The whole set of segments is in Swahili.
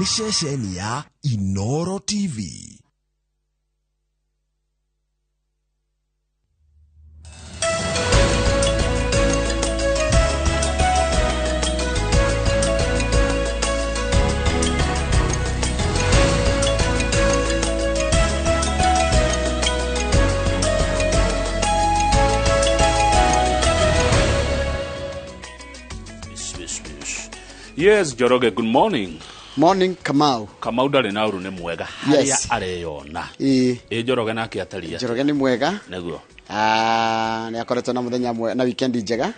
ni ceceni ya Inooro TV. Yes, Joroge, good morning. Morning, Kamau. Kamau dali na uru ni mwega. Haria areyona. Joroge na kiatalia. Joroge ni mwega. Neguo. Ni akoretwo na muthenya mwe na weekend njega.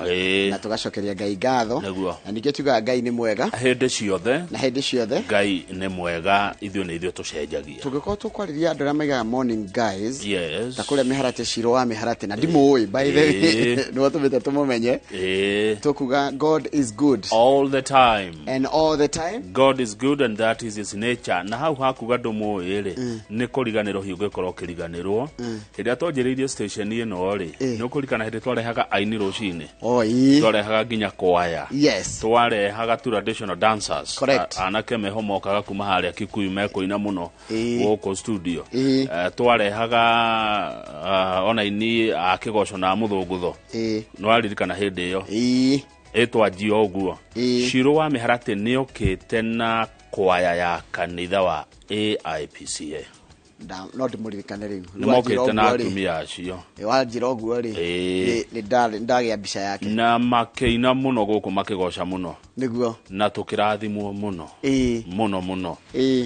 Na tugacokeria Ngai ngatho. Neguo. Na nikio tuga Ngai ni mwega. Hende ciothe. Na hende ciothe. Ngai ni mwega, ithuo ni ithuo tucenjagia. Tugikorwo tukwariria andu aria maigaga morning guys. Yes. Ta kuria miharate ciro wa miharate na ndimui by the way. Ni watumite tumumenye. Tukuga God is good. All the time. And all the time. God is good and that is his nature. Na hau hakuga ndumuyi ri ni kuriganirwo hiuge korwo kiriganirwo. Hiria tonjiriirie station ino ri no kurikana hindi twarehaga aini ruciini twarehaga nginya kwaya twarehaga traditional dancers anake mehomokaga kuma haria Kikuyu mekoina muno goko studio twarehaga ona ini akigoco na muthungutho no aririkana hindi iyo etwanjio uguo Shiro wa miharate ni okite na kwaya ya kanitha wa AIPCA not muririkane riu nimokete na atumia acio wanjira oguo ri ni ndagia mbica yake na makeina muno guku makigoca muno niguo na tukirathimwo muno muno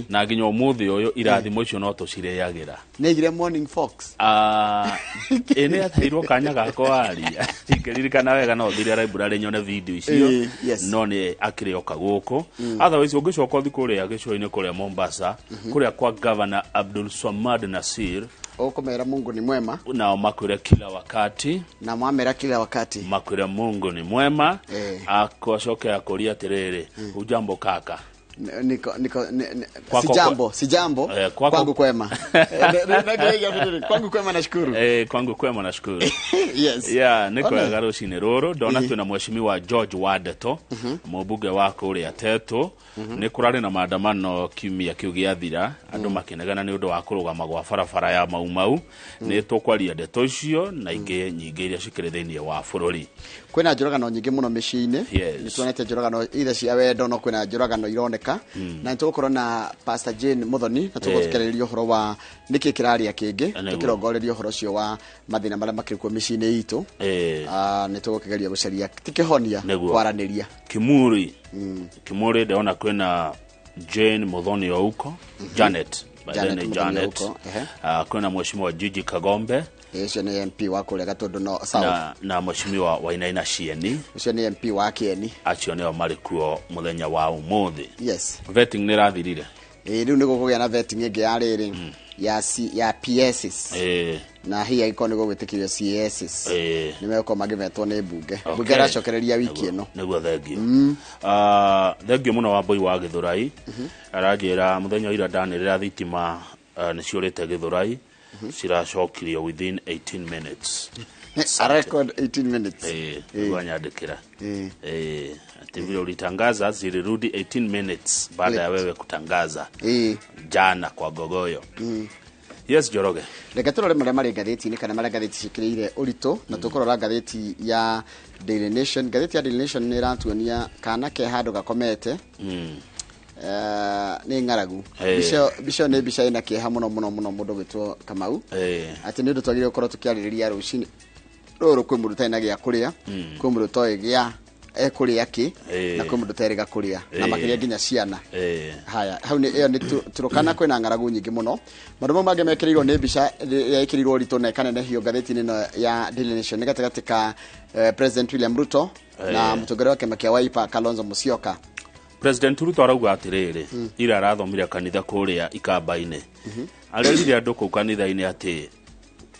na nginya umuthi uyu irathimo icio no tucireagira negire morning fox ene athairwo kanya gako aria tikiririkana wega no thire library nyone video icio no ni akirioka guku otherwise ungicoka uthi kuria gicoini kuria Mombasa kuria kwa governor Abdul Swamad Nasir okomera Mungu ni mwema na makwira kila wakati na mwamera kila wakati makwira Mungu ni mwema akocoke akoria tiriri ujambo kaka sijambo kwangu kwema kwangu kwema nashukuru kwangu kwema nashukuru yes niko ya ruciini ruru ndona twina mheshimiwa George Wadeto mubunge wako uri ateto ni kurari na maandamano kiumia kiu giathira andu makinegana ni undu wa kurugama gwa barabara ya Maumau ni tukwaria ndeto icio na ingi nyingi iria cikire thiini wa bururi kwina njuragano nyingi muno miciini ni tuonete njuragano ile cia wendo no kwina njuragano ironeka na nitukorwo na Pastor Jane Muthoni na tuguthikiriria uhoro wa niki kiraria kingi tukirongoreria uhoro cio wa mathina maria makirikuo miciini itu ni tugukigeria gucaria tikihonia kwaraniria Kimuri ndona kwina Jane Muthoni ouko Janet kwina mheshimiwa Jiji Kagombe Ese ni MP wa kule Gatondo no sawa na mheshimiwa Wainaina Cieni ese ni MP wa Kieni acio neo marikuo muthenya wa umuthi vetting ni rathirire riu ni gukugia na vetting ingi ya riri ya PSs na hii iko ni gugwitikirio CSs ni meko magivetwo ni bunge racokereria wiki ino niguo thengio muno wa boy wa Githurai aranjira muthenya ira ndanirira thitima ni ciurite Githurai siracokirio within 18 minutes a record 18 minutes wanyandikira TV ulitangaza zilirudi 18 minutes baada ya wewe kutangaza jana kwa Gogoyo yes Joroge reka turore mari gatheti ni kana mari gatheti cikirire urito na tukorora gatheti ya Daily Nation gatheti ya Daily Nation ni ratuonia kana ke handu gakomete ni ngaragu bicio ni bica ina kieha muno mundu gwitwo Kamau ati ni ndu twagire ukorwo tukiaririria rucini ruru kwi mundu taina gia kuria kwi mundu toy gia kuria ki na kwi mundu terega kuria na makiria nginya ciana haya hau ni ni turukana kwina ngaragu nyingi muno marumo mage mekirirwo ni bica ya ikirirwo rito na kanene hiyo gatheti nino ya Daily Nation nigatagati ka President William Ruto na mutogero wake makia Wiper Kalonzo Musyoka President Ruto arauga atiriri ira arathomire kanitha kuria Ikamba-ini arerire andu ku kanitha-ini ati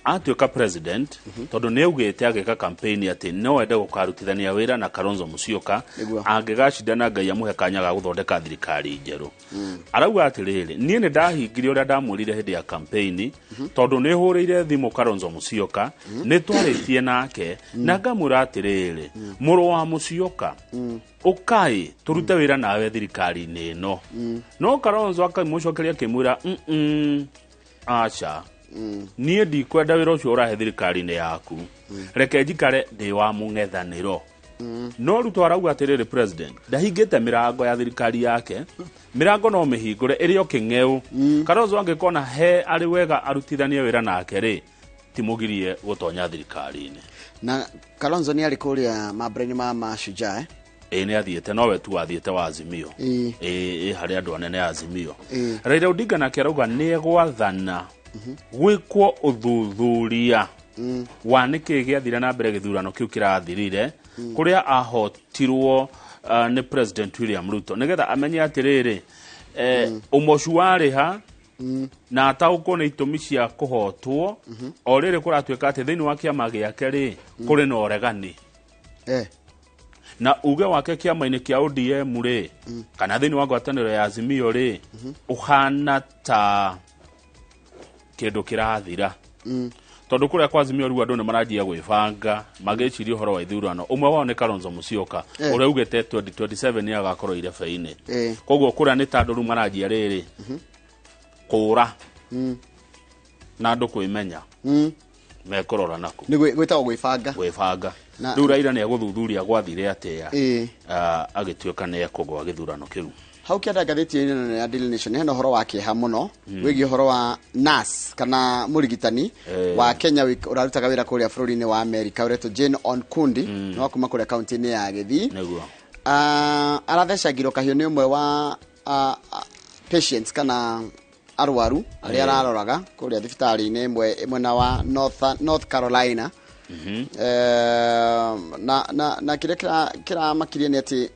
atuĩka president tondũ nĩ augĩte agĩka campaign atĩ no ende gũkarutithania wĩra na Kalonzo Musyoka angĩgacindana Ngai amũhe kanya ga gũthondeka thirikari njerũ. Arauga atĩrĩrĩ, niĩ nĩ ndahingire ũrĩa ndamwĩrire hĩndĩ ya campaign tondũ nĩ hũrĩire thimũ Kalonzo Musyoka nĩ twarĩtie nake na ngamwĩra atĩrĩrĩ, mũrũ wa Musyoka ũkai tũrute wĩra nawe thirikari-inĩ ĩno. No Kalonzo akamũcokeria akĩmwĩra aca niĩ ndikwenda wĩra ũcio ũrahe thirikari-inĩ yaku, reke njikare ndĩ wa mũng'ethanĩro. No Ruto arauga atĩrĩrĩ, president ndahingĩte mĩrango ya thirikari yake, mĩrango no mĩhingũre ĩrĩ o kĩng'eũ. Kalonzo angĩkona he arĩ wega arutithanie wĩra nake rĩ, timũgirie gũtonya thirikari-inĩ. Na Kalonzo nĩ arĩ kũrĩa mambura-inĩ ma Mashujaa nĩ athiĩte, nowe tu athiĩte wa Azimio harĩ andũ anene a Azimio. Raila Odinga nake arauga nĩ egwathana gwĩkwo ũthuthuria wa nĩkĩ gĩathire na mbere gĩthurano kĩu kĩrathirire kũrĩa ahotirwo nĩ President William Ruto, nĩgetha amenye atĩrĩrĩ ũmocu warĩ ha na ataũkwo nĩ itũmi cia kũhotwo o rĩrĩ kũratuĩka atĩ thĩinĩ wa kĩama gĩake rĩ kũrĩ na ũregani na uge wake kĩama-inĩ kĩa ODM rĩ kana thĩinĩ wa ngwatanĩro ya Azimio rĩ ũhana ta kĩndũ kĩrathira. Tondũ kũrĩa kwa Azimio rĩu andũ nĩ maranjia gwĩbanga magĩciria ũhoro wa ithurano. Ũmwe wao nĩ Kalonzo Musyoka ũrĩa ugĩte 2027 nĩ agakorwo irebe-inĩ. Koguo kũrĩa nĩ ta andũ rĩu maranjia rĩrĩ kũra na andũ kwĩmenya mekũrora naku nĩ gwĩtagwo gwĩbanga. Rĩu Raila nĩ egũthuthuria gwathire atĩa agĩtuĩka nĩ ekũgwa gĩthurano kĩu. Hau kĩanda ngathĩti-inĩ ya Daily Nation hena ũhoro wa kĩeha mũno wĩgiĩ ũhoro wa nurse kana mũrigitani wa Kenya ũrarutaga wĩra kũrĩa bũrũri-inĩ wa Amerika ũretwo Jane Onkundi no akuma kũrĩa kaunti-inĩ ya Gĩthii. Arathecagirwo kahiũ nĩ ũmwe wa patients kana arwaru arĩa araroraga kũrĩa thibitarĩ-inĩ ĩmwe na wa North Carolina. Na kĩrĩa kĩramakirie nĩ atĩ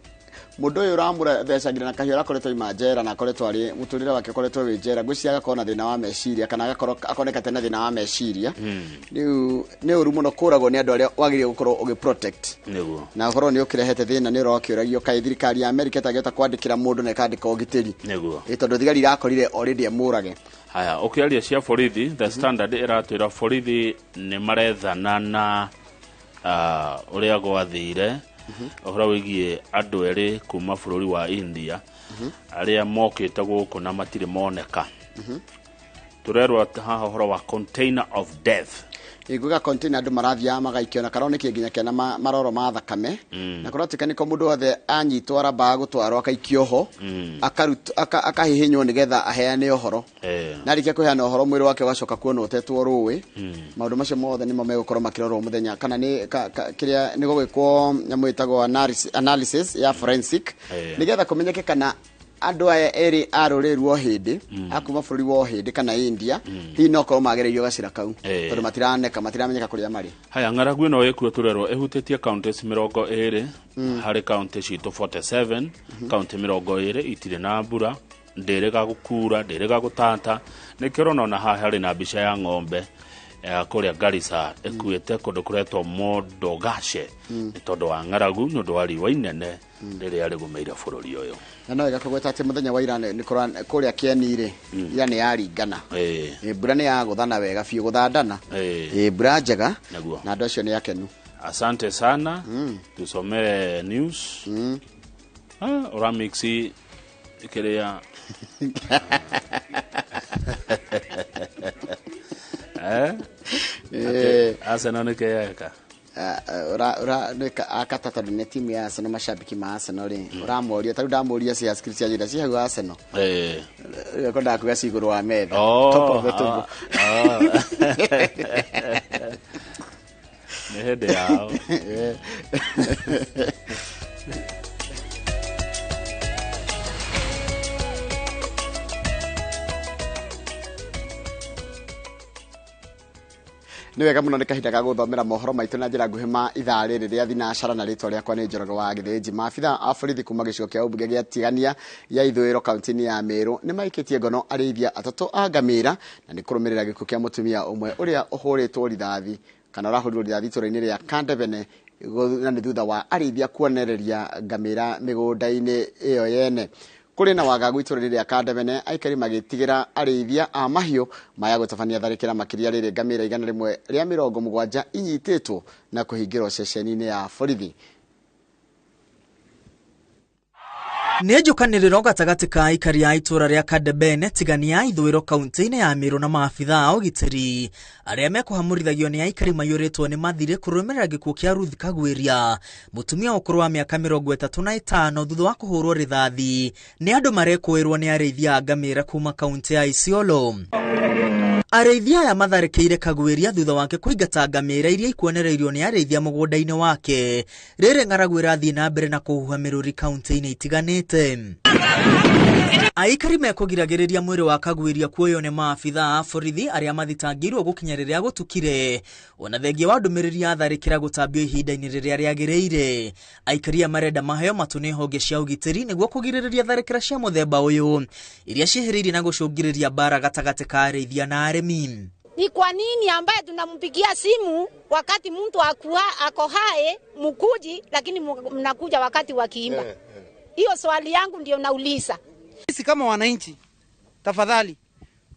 mũndũ ũyũ ũramũthecagĩra na kahiũ arakoretwo ima njera na akoretwo arĩ mũtũrĩre wake akoretwo wĩ njera, ngwĩciria agakorwo na thĩna wa meciria kana akonekete na thĩna wa meciria. Rĩu nĩ ũru mũno kũragwo nĩ andũ arĩa wagĩrĩire gũkorwo ũgĩ-protect. Na ũhoro nĩ ũkĩrehete thĩna nĩ ũrokĩũragio kaĩ thirikari ya Amerika ĩtangĩhota kwandĩkĩra mũndũ na ĩkandĩka ũgitĩri tondũ thigari irakorire already mũrage. Haya, ũkĩaria cia borithi, The Standard ĩratwĩra borithi nĩ marethana na ũrĩa gwathire ũhoro wĩgiĩ andũ erĩ kuma bũrũri wa India arĩa mokĩte gũkũ na matirĩ moneka. Tũrerwo haha ũhoro wa container of death. Iguga container andũ marathia magaikio na karoneke nginya kena maroro ma thakame na kũratuĩka nĩko mũndũ wothe anyitwo aramba gũtwarwo akaikio ho akahihinywo nĩgetha aheane ũhoro na rĩkia kũheana ũhoro mwĩrĩ wake ũgacoka kuona ũtetwo rũĩ. Maũndũ macio mothe nĩmo megũkorwo makĩrorwo mũthenya kana kĩrĩa nĩ gũgĩkwo nyamũ ĩtagwo analysis ya forensic nĩgetha kũmenyeke kana andũ aya erĩ arũrĩrĩ rwo hĩndĩ akuma bũrũri wa hĩndĩ kana India hihi no korwo magereirio gacira kau tondũ matiramenyeka kũrĩa marĩ. Haya, ng'aragu ĩno ĩkuo tũrerwo ĩhutĩtie counties 20 harĩ county citũ 47 county 20 itirĩ na mbura, ndĩrĩga gũkura, ndĩrĩga gũtata. Nĩkĩo ona haha harĩ na mbica ya ng'ombe kũrĩa Garissa ĩkuĩte kũndũ kũretwo Modogashe nĩ tondũ wa ng'aragu nĩ ũndũ wa riũa inene rĩrĩa rĩgũmĩire bũrũri ũyũ. Na no ĩgakũgweta atĩ mũthenya wa ira nĩ kũrĩa Kĩeni-rĩ ira nĩ yaringana, mbura nĩ yagũthana wega biũ gũthandana, mbura njega na andũ acio nĩ akenu. Asante sana. Tusomere news. Oramixi kĩrĩa Arsenal nĩ kĩyeka akata tondũ nĩ timu ya Arsenal, mashabiki ma Arsenal rĩ ũramoria tarĩ ndamoria cia script cia njĩra cia hau Arsenal kwendaga kuga cigũrũ wa metha top of the table nĩ hĩndĩ yao. Ni wega muno ni kahinda ga guthomera mohoro maitu na njira nguhima ithaa riri ria thinacara na ritwa riakwa ni Njoroge wa Githĩnji. Maabitha a borithi kuma gĩcigo kĩa ũmbunge gĩa Tigania ya ithũĩro kaunti-inĩ ya Meru nĩ maikitie ngono arĩithia atatũ a ngamĩra na nĩ kũrũmĩrĩra gĩkuũ kĩa mũtumia ũmwe ũrĩa ũhũrĩtwo rithathi kana ũrahũrirwo rithathi itũũra-inĩ rĩa Kandebene na nĩ thutha wa arĩithia kuonereria ngamĩra mĩgũnda-inĩ ĩyo yene. Kuri na wagagu itũũra-inĩ rĩa Kandebene aikari magĩtigĩra arĩithia a mahiũ maya gũtabania tharĩkĩra makĩria rĩrĩ ngamĩra 170 inyitĩtwo na kũhingĩrwo ceceni-inĩ ya borithi. Nĩ njũkanĩrĩro gatagatĩ ka aikari a itũũra rĩa Kandebene Tigania ithũĩro kaunti-inĩ ya Meru na maabitha a ũgitĩri arĩa mekũhamũrithagio nĩ aikari maiyũrĩtwo nĩ mathirĩ kũrũmĩrĩra gĩkuũ kĩa Ruth Kagwĩria mũtumia ũkũrũ wa mĩaka 35 thutha wa kũhũrwo rithathi nĩ andũ marekũĩrwo nĩ arĩithia a ngamĩra kuma kaunti ya Isiolo. Arĩithia aya matharĩkĩire Kagwĩria thutha wake kũingata ngamĩra iria ikuonereirio nĩ arĩithia mũgũnda-inĩ wake. Rĩrĩ ng'aragu ĩrathiĩ na mbere na kũhuha mĩrũri kaunti-inĩ itiganĩte. Aikari mekũgiragĩrĩria mwĩrĩ wa Kagwĩria kuoywo nĩ maabitha a borithi arĩa mathitangĩirwo gũkinya rĩrĩa gũtukire ona thengia wa ndũmĩrĩri ya tharĩkĩra gũtambio ihinda-inĩ rĩrĩa rĩagĩrĩire. Aikari marenda maheo matũ nĩ honge cia ũgitĩri nĩguo kũgirĩrĩria tharĩkĩra cia mũthemba ũyũ iria ciĩhĩrĩirie na gũcũngĩrĩria mbara gatagatĩ ka arĩithia na arĩmi. Ni kwa nini ambaye tunampigia simu wakati mtu ako hai mkuji lakini mnakuja wakati wa kiimba? Hiyo swali yangu ndio nauliza. Sisi kama wananchi tafadhali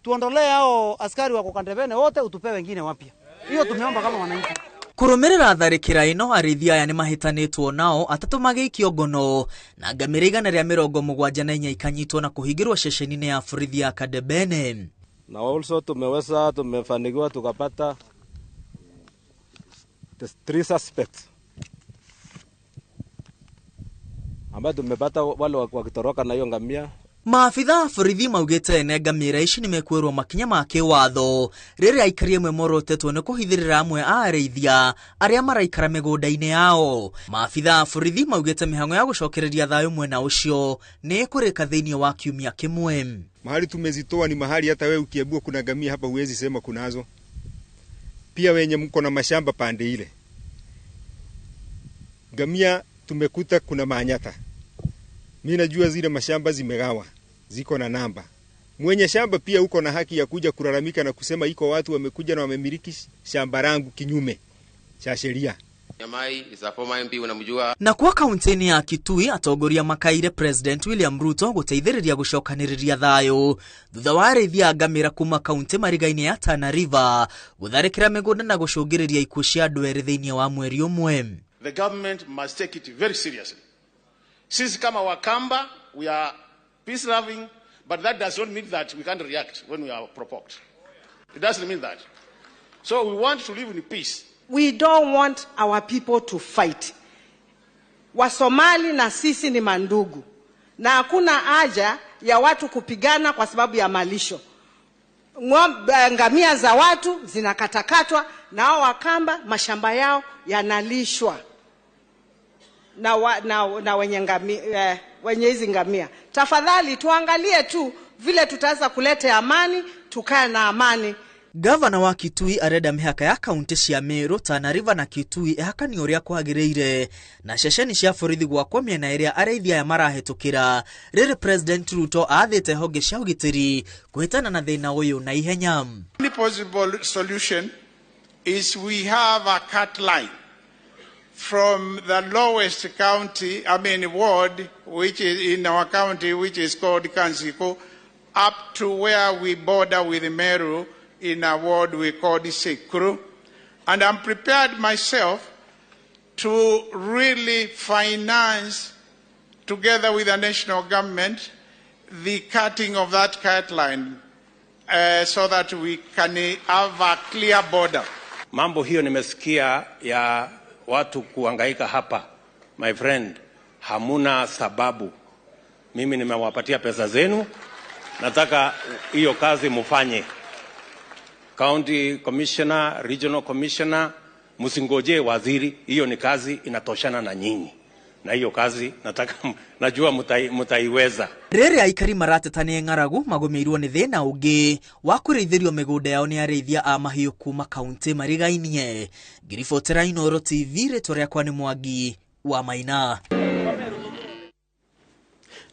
tuondolee hao askari wako Kandebene wote utupe wengine wapya. Hiyo tumeomba kama wananchi. Kũrũmĩrĩra tharĩkĩra ĩno arĩithia aya nĩ mahĩtanĩtwo nao atatũ magĩikio ngono na ngamĩra 174 ikanyitwo na kũhingĩrwo ceceni-inĩ ya borithi ya Kandebene. Na also tumefanikiwa tukapata the 3 suspects ambao tumepata wale wakitoroka na hiyo ngamia. Maabitha a borithi maugĩte ene ngamĩra ici nĩ mekuĩrwo makinya ma kĩwatho rĩrĩa aikari amwe morotetwo nĩ kũhithĩrĩra amwe a arĩithia arĩa maraikara mĩgũnda-inĩ yao. Maabitha a borithi maugĩte mĩhang'o ya gũcokereria thayũ mwena ũcio nĩ ĩkũrĩka thĩinĩ wa kiumia kĩmwe. Mahali tumezitoa ni mahali hata wewe ukiambiwa kuna ngamia hapa huwezi sema kunazo. Pia wenye mko na mashamba pande ile, ngamia tumekuta kuna Manyata. Mimi najua zile mashamba zimegawa, ziko na namba. Mwenye shamba pia uko na haki ya kuja kulalamika na kusema iko watu wamekuja na wamemiliki shamba langu kinyume cha sheria. Na kwa kaunti-inĩ ya Kitui atongoria makaire President William Ruto gũteithĩrĩria gũcokanĩrĩria thayũ thutha wa arĩithia a ngamĩra kuma kaunti mariga-inĩ ya Tana River gũtharĩkĩra mĩgũnda na gũcũngĩrĩria ikuũ cia andũ erĩ thĩinĩ wa mweri ũmwe. The government must take it very seriously. Sisi kama Wakamba, we are peace loving, but that does not mean that we can't react when we are provoked. It doesn't mean that. So we want to live in peace. We don't want our people to fight. Wasomali na sisi ni mandugu. Na hakuna haja ya watu kupigana kwa sababu ya malisho. Ngamia za watu zinakatakatwa na hao Wakamba mashamba yao yanalishwa na wenye hizi ngamia. Tafadhali tuangalie tu vile tutaweza kuleta amani, tukae na amani. Gavana wa Kitui arenda mĩhaka ya kaunti cia Meru, Tana River na Kitui ĩhakani ũrĩa kwagĩrĩire na ceceni cia borithi gwakwo mĩena ĩrĩa arĩithia aya marahĩtũkĩra rĩrĩ President Ruto athĩte honge cia ũgitĩri kũhĩtana na thĩna ũyũ na ihenya. The possible solution is we have a cut line from the lowest county, ward, which is in our county, which is called Kansiko, up to where we border with Meru in a ward we call Sekuru. And I'm prepared myself to really finance, together with the national government, the cutting of that cut line so that we can have a clear border. Mambo hiyo nimesikia ya watu kuhangaika hapa. My friend, hamuna sababu. Mimi nimewapatia pesa zenu. Nataka hiyo kazi mufanye. County Commissioner, Regional Commissioner, musingoje waziri. Hiyo ni kazi inatoshana na nyinyi. na hiyo kazi najua mutaiweza. Rere aikari maratetania ng'aragu magomeirwo ni thina ungi wa kurithĩrio mĩgũnda yao ni arĩithia a mahiũ kuma kaunti marigainie. Ngiribotera Inooro TV, rĩtwa rĩakwa nĩ Mwangi wa Maina.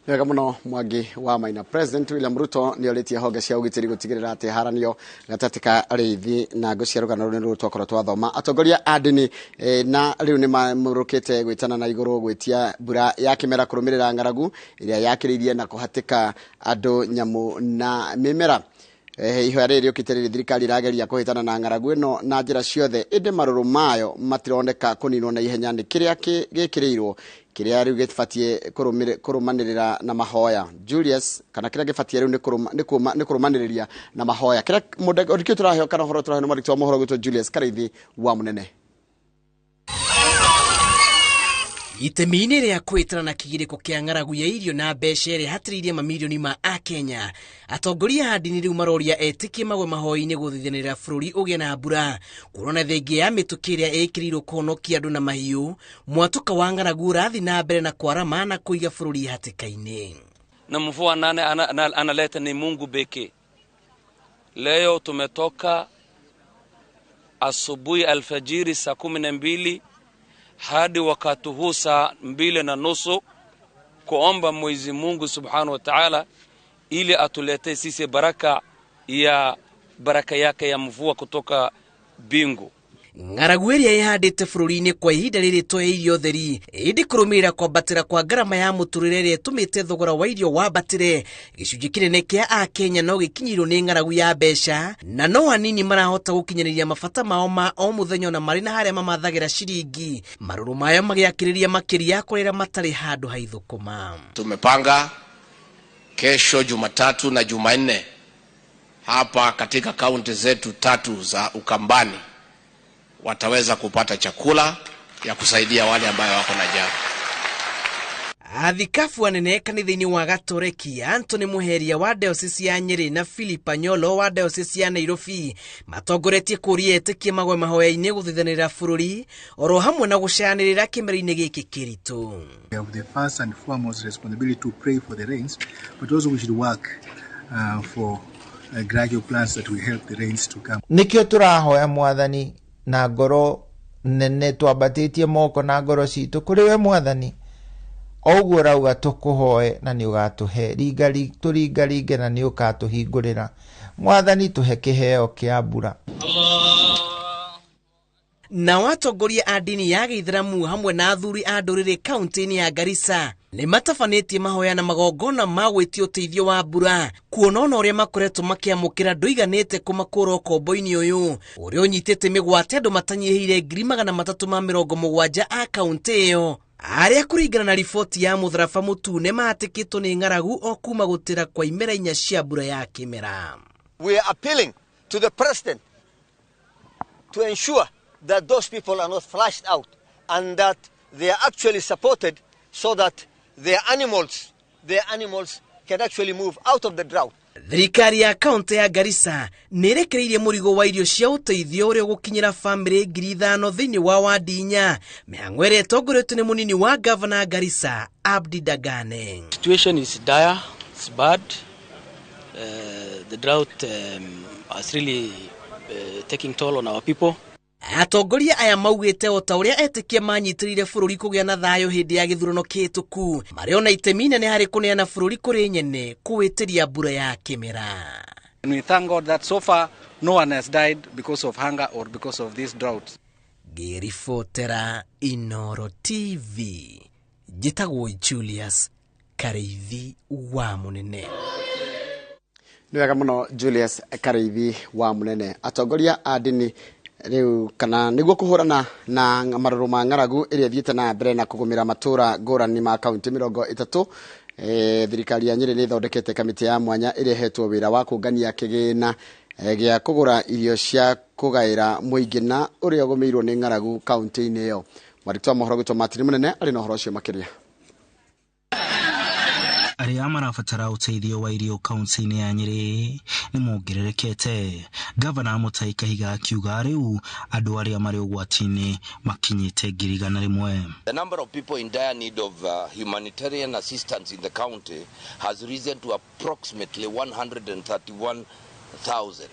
Wega muno Mwangi wa Maina. President William Ruto ni oritie honge cia ugitiri gutigirira ati haranio gatatika arithi na ngo cia rugano runi rutwa korwo twathoma atongoria andini na riu ni mamurukite gwitana na iguru gwitia mbura ya kimera kurumirira ng'aragu iria yakiririe na kuhatika andu nyamu na mimera. Ihoya rĩrĩ ũkĩterĩrĩ thirikari irageria kũhĩtana na ng'aragu ĩno na njĩra ciothe ĩndĩ marũrũ mayo matironeka kũninwo na ihenya nĩ kĩrĩa gĩkĩrĩirwo kĩrĩa rĩu gĩbatie kũrũmanĩrĩra na mahoya. Julius kana kĩrĩa gĩbatie rĩu nĩ kũrũmanĩrĩria na mahoya kĩrĩa mũndũ tũraheo kana horo tũraheo marĩtwa wa mohoro gwĩtwo Julius Karaithi wa Munene. Itemi-inĩ rĩa kwĩtana na kĩgirĩko kĩa ng'aragu ya irio na mbeca ĩrĩa hatĩrĩirie mamirioni ma Akenya, atongoria a ndini rĩu maroria etĩkie magwe mahoya-inĩ gũthithanĩrĩra bũrũri ũgĩe na mbura kuona thengia ya mĩtũkĩ ĩrĩa ĩkĩrĩirwo kũhonokia andũ na mahiũ. Mwatũka wa ng'aragu ũrathiĩ na mbere na kwarama na kũiga bũrũri hatĩka-inĩ. Na mvua nane analeta ni Mungu pekee. Leo tumetoka asubuhi alfajiri saa 12 hadi wakati huu saa 2:30 kuomba Mwenyezi Mungu Subhanahu wa Ta'ala ili atulete sisi baraka yake ya mvua kutoka bingu. Ng'aragu ĩrĩa ĩhandĩte bũrũri-inĩ kwa ihinda rĩrĩ toya irio theri ĩndĩ kũrũmĩrĩra kwambatĩra kwa ngarama ya mũtũrĩre ĩrĩa ĩtũmĩte thogora wa irio wambatĩre. Gĩcunjĩ kĩnene kĩa Akenya no gĩkinyĩirwo nĩ ng'aragu ya mbeca na no hanini marahota gũkinyanĩria mabata mao ma o mũthenya na marĩ na harĩa mamathagĩra ciringi. Marũrũ mayo magĩakĩrĩria makĩria kũrĩa matarĩ handũ haithũkũma. Tumepanga kesho Jumatatu na Jumanne hapa katika kaunti zetu 3 za Ukambani wataweza kupata chakula ya kusaidia wale ambao wako na njaa. Athikabu anene kanitha-inĩ wa Gatoreki Anthony Muheria wa diocese ya Nyeri na Philip Anyolo wa diocese ya Nairobi matongoretie kũria etĩkie magwe mahoya-inĩ gũthithanĩrĩra bũrũri oro hamwe na gũcanĩrĩra kĩmera-inĩ gĩkĩ kĩritũ. We have the first and foremost responsibility to pray for the rains, but also we should work for gradual plans that will help the rains to come. Nikio tũrahoya Mwathani na ngoro nene twambatĩtie moko na ngoro citũ kũrĩ we Mwathani. Oguo rauga tũkũhoe na nĩ ũgatũhe tũringaringe na nĩ ũgatũhingũrĩra. Mwathani tũhe kĩheo kĩa mbura. Na watongoria a ndini ya Gĩithĩramu hamwe na athuri a ndũrĩrĩ kaunti-inĩ ya Garissa nĩ matabanĩtie mahoya na magongona ma gwĩtia ũteithio wa mbura kuona ũrĩa makoretwo makĩamũkĩra ndũiganĩte kũmakũra ũkombo-inĩ ũyũ ũrĩa ũnyitĩte mĩgwate andũ matanyihĩire 370,000 a kaunti ĩyo arĩa kũringana na riboti ya mũtharaba mũtune mahatĩkĩtwo nĩ ng'aragu o kuma gũtĩra kwa imera 4 cia mbura ya kĩmera. We are appealing to the president to ensure that those people are not flushed out and that they are actually supported so that their animals can actually move out of the drought. Thirikari ya kaunti ya Garissa nĩrekereirie mũrigo wa irio cia ũteithio ũrĩa gũkinyĩra famĩlĩ 5,000 thĩinĩ wa wadi 4 mĩhang'o ĩrĩa ĩtongoretio nĩ mũnini wa gavana Garissa Abdi Dagane. Situation is dire, it's bad. The drought is really taking toll on our people. Atongoria aya maugĩte o ta ũrĩa etĩkia manyitĩrĩire bũrũri kũgĩa na thayũ hĩndĩ ya gĩthurano kĩhĩtũku marĩ ona itemi inene harĩ kũneana bũrũri kũrĩ nyene kũwĩtĩria mbura ya kĩmera. And we thank God that so far no one has died because of hunger or because of this drought. Ngĩribotera Inooro TV, njĩtagwo Julius Karaithi wa Munene. Nĩ wega mũno Julius Karaithi wa Munene. Atongoria a ndini rĩu kana nĩguo kũhũrana na marũrũ ma ng'aragu ĩrĩa thiĩte na mbere na kũgũmĩra matũra ngũrani ma kaunti 30, thirikari ya Nyeri nĩ ĩthondekete kamĩtĩ ya mwanya ĩrĩa ĩhetwo wĩra wa kũngania kĩgĩna gĩa kũgũra irio cia kũgaĩra mũingĩ na ũrĩa ũgũmĩirwo nĩ ng'aragu kaunti-inĩ ĩyo. Marĩtwa mohoro gwĩtwo Martin Mũnene arĩ na ũhoro ũcio makĩria. Arĩa marabatara ũteithio wa irio kaunti-inĩ ya Nyeri nĩ mongererekete. Gavana Mutahi Kahiga akiuga rĩu andũ arĩa marĩ ũgwati-inĩ makinyĩte 100,000. The number of people in dire need of humanitarian assistance in the county has risen to approximately 131,000,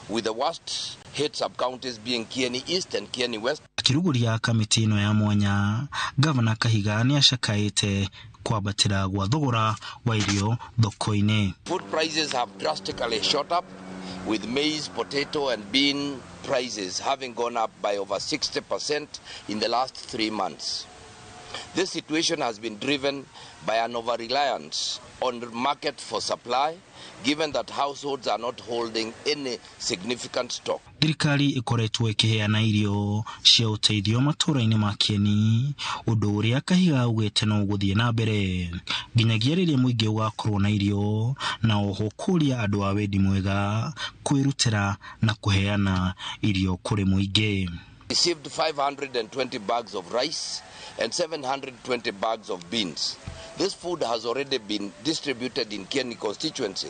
with the worst hit sub-counties being Kieni East and Kieni West. Akiruguria kamiti ĩno ya mwanya, Gavana Kahiga nĩ acakaĩte kwabatĩra gwa thogora wa irio thoko-inĩ. Food prices have drastically shot up, with maize, potato and bean prices having gone up by over 60% in the last 3 months. This situation has been driven by an over-reliance on the market for supply, given that households are not holding any significant stock. Thirikari ikoretwo ikiheana irio cia ũteithio matũra-inĩ ma Kieni, ũndũ ũrĩa Kahiga augĩte no gũthiĩ na mbere nginyagia rĩrĩa mũingĩ ũgakorwo na irio, na oho kũria andũ a wendi mwega kwĩrutĩra na kuheana irio kũrĩ mũingĩ. Received 520 bags of rice and 720 bags of beans. This food has already been distributed in Kieni constituency.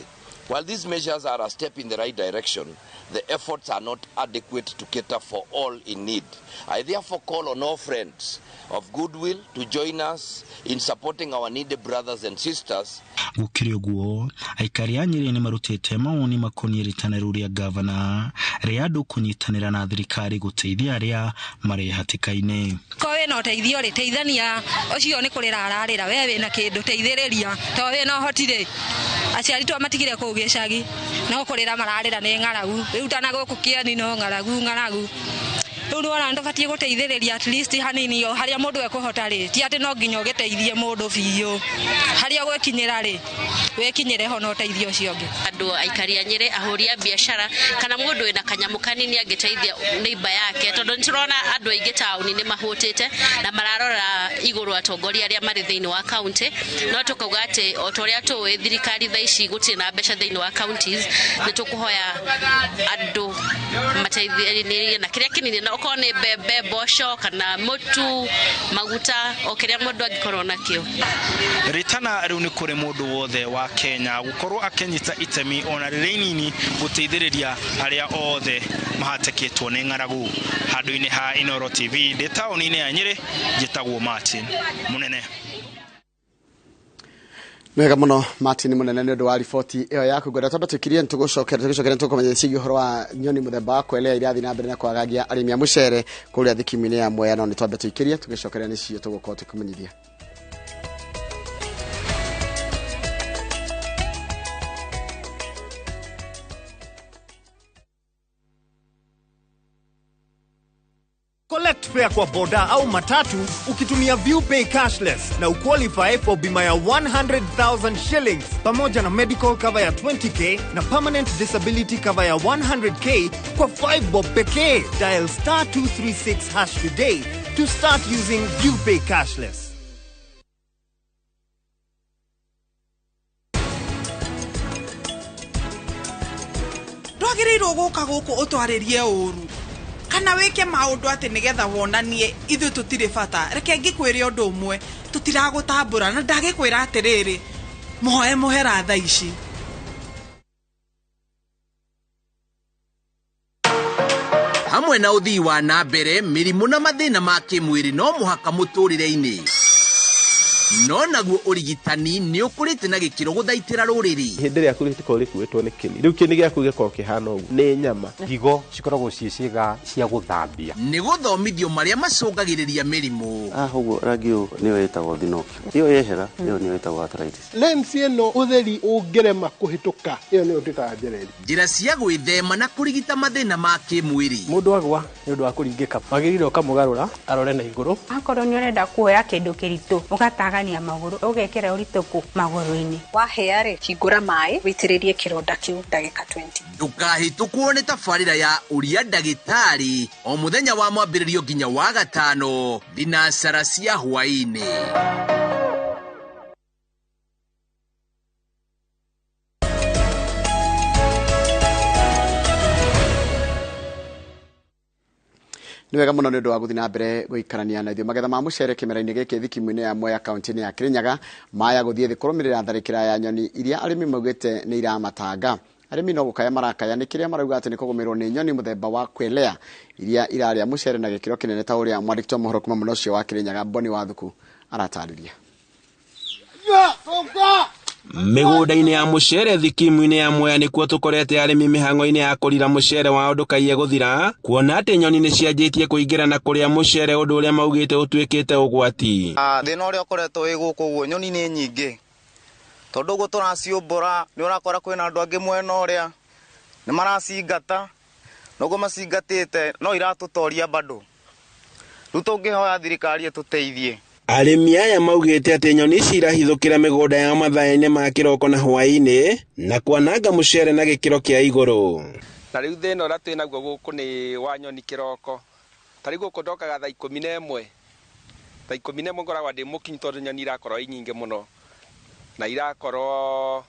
While these measures are a step in the right direction, the efforts are not adequate to cater for all in need. I therefore call on all friends of goodwill to join us in supporting our needy brothers and sisters. Gũkĩrĩ ũguo, aikari a Nyeri nĩ marutĩte mawoni makoniĩ rĩtanĩro rĩa gavana rĩa andũ kũnyitanĩra na thirikari gũteithia arĩa marĩ hatĩka-inĩ. Ko wĩna ũteithio rĩ, teithania, ũcio nĩ kũrĩra ararĩra, we wĩna kĩndũ teithĩrĩria, to wĩna ũhoti rĩ, aciari tu amatigire kũu gĩcagi, no kũrĩra mararĩra nĩ ng'aragu, rĩu tana gũkũ Kieni no ng'aragu. Rĩu nĩwona nĩtũbatiĩ gũteithĩrĩria at least hanini o harĩa mũndũ ekũhota rĩ, ti atĩ no nginya ũgĩteithie mũndũ biũ, harĩa gwĩkinyĩra rĩ, wĩkinyĩre ho no ũteithio ũcio ũngĩ. Andũ aikari a Nyeri, ahũri a biacara kana mũndũ wĩna kanyamũ kanini angĩteithia neighbor yake, tondũ nĩtũrona andũ aingĩ taũni nĩ mahũtĩte na mararora igũrũ atongoria arĩa marĩ thĩinĩ wa county, no tũkauga atĩ o ta ũrĩa tũĩ thirikari thaa ici gũtirĩ na mbeca thĩinĩ wa counties, nĩ tũkũhoya andũ mateithĩrĩrie na kĩrĩa kĩnini, na okorwo nĩ mbembe, mboco kana mũtu, maguta, o kĩrĩa mũndũ angĩkorwo nakĩo. Ritana rĩu nĩ kũrĩ mũndũ wothe wa Kenya gũkorwo akĩnyita itemi ona rĩrĩa inini gũteithĩrĩria arĩa othe mahatĩkĩtwo nĩ ng'aragu. Handũ-inĩ ha Inooro TV, ndĩ taũni-inĩ ya Nyeri, njĩtagwo Martin Mũnene. Mega muno Martin Munene nĩ ũndũ wa riboti ĩyo yaku. Ngwenda twamba tũkirie tũgũcokera tũkũmenya ciĩgiĩ ũhoro wa nyoni mũthemba wa kwelea iria thiĩ na mbere na kwagagia arĩmi a mũcere kũrĩa thikimi-inĩ ya Mwea, no nĩ twambe tũikirie tũgĩcokeria nĩcio tũgũkorwo tũkĩmenyithia. Collect fare kwa boda au matatu ukitumia ViewPay cashless na uqualify for bima ya 100,000 shillings pamoja na medical cover ya 20k na permanent disability cover ya 100k kwa 5 bob pekee. Dial *236# today to start using ViewPay cashless. Ndwagĩrĩirwo gũka gũkũ ũtwarĩrie ũru kana weke maũndũ atĩ nĩgetha wonanie ithuĩ tũtirĩ bata. Reke ngĩkwĩre ũndũ ũmwe, tũtiragũtambũra na ndagĩkwĩra atĩrĩrĩ, mũhoe mũhera thaa ici. Hamwe na ũthii wa na mbere, mĩrimũ na mathĩna ma kĩmwĩrĩ no mũhaka mũtũrĩre-inĩ. No naguo ũrigitani nĩ ũkũrĩte na gĩkĩro gũthaitĩra rũrĩrĩ. Hĩndĩ ĩrĩa kũrĩtĩko rĩkuĩtwo nĩ kĩni, rĩu kĩni gĩaku gĩkorwo kĩhana ũguo nĩ nyama, higo cikoragwo ciĩciga cia gũthambia, nĩ gũthomithio marĩa macũngagĩrĩria mĩrimũ. Ũguo rangi ũyũ nĩyo ĩtagwo thinokio, ĩyo yehera ĩyo nĩyo ĩtagwo arthritis. Lens ĩno ũtheri ũngĩrema kũhĩtũka, ĩyo nĩyo twĩtaga njereri. Njĩra cia gwĩthema na kũrigita mathĩna ma kĩmwĩrĩ. Mũndũ agwa nĩ ũndũ wa kũringĩka, wagĩrĩirwo ũkamũgarũra arore na igũrũ. Akorwo nĩ ũrenda kuoya kĩndũ kĩritũ ũgatagania magũrũ, ũgekĩra ũritũ magũrũ-inĩ. Wahĩa rĩ, hingũra maĩ wĩitĩrĩrie kĩronda kĩu ndagĩka 20. Ndũkahĩtũkwo nĩ tabarĩra ya ũria ndagĩtarĩ o mũthenya wa mwambĩrĩrio nginya wa gatano thinacara cia hwaĩ-inĩ. Nĩ wega mũno nĩ ũndũ wa gũthiĩ na mbere gũikarania na ithuĩ. Magetha ma mũcere kĩmera-inĩ gĩkĩ thikimu-inĩ ya Mwea kaunti-inĩ ya Kirinyaga maya gũthiĩ thĩ kũrũmĩrĩra tharĩkĩra ya nyoni iria arĩmi maugĩte nĩ iramatanga. Arĩmi no gũkaya marakaya nĩ kĩrĩa marauga atĩ nĩ kũgũmĩrwo nĩ nyoni mũthemba wa kwelea iria irarĩa mũcere na gĩkĩro kĩnene ta ũrĩa mwandĩki wa mohoro kuma mwena ũcio wa Kirinyaga Boni Wathuku aratarĩria. Mĩgũnda-inĩ ya mũcere thikimu-inĩ ya Mwea nĩkuo tũkorete arĩmi mĩhang'o-inĩ ya kũrira mũcere wao ndũkaiye gũthira, kuona atĩ nyoni nĩ cianjĩtie kũingĩra na kũrĩa mũcere, ũndũ ũrĩa maugĩte ũtuĩkĩte ũgwati. Thĩna ũrĩa ũkoretwo wĩ gũkũ ũguo, nyoni nĩ nyingĩ, tondũ ũguo tũraciũmbũra nĩ ũrakora kwĩna andũ angĩ mwena ũrĩa nĩ maracingata, noguo macingatĩte no iratũtoria bado. Rĩu tũngĩhoya thirikari ĩtũteithie. Arĩmi aya maugĩte atĩ nyoni ici irahithũkĩra mĩgũnda ya mathaa-inĩ ma kĩroko na hwaĩ-inĩ na kwananga mũcere na gĩkĩro kĩa igũrũ. Na rĩu thĩna ũrĩa twĩ naguo gũkũ nĩ wa nyoni kĩroko. Ta rĩu gũkũ ndokaga thaa 11. Thaa 11 ngoragwo ndĩ mũkinyi tondũ nyoni irakorwo i nyingĩ mũno. Na irakorwo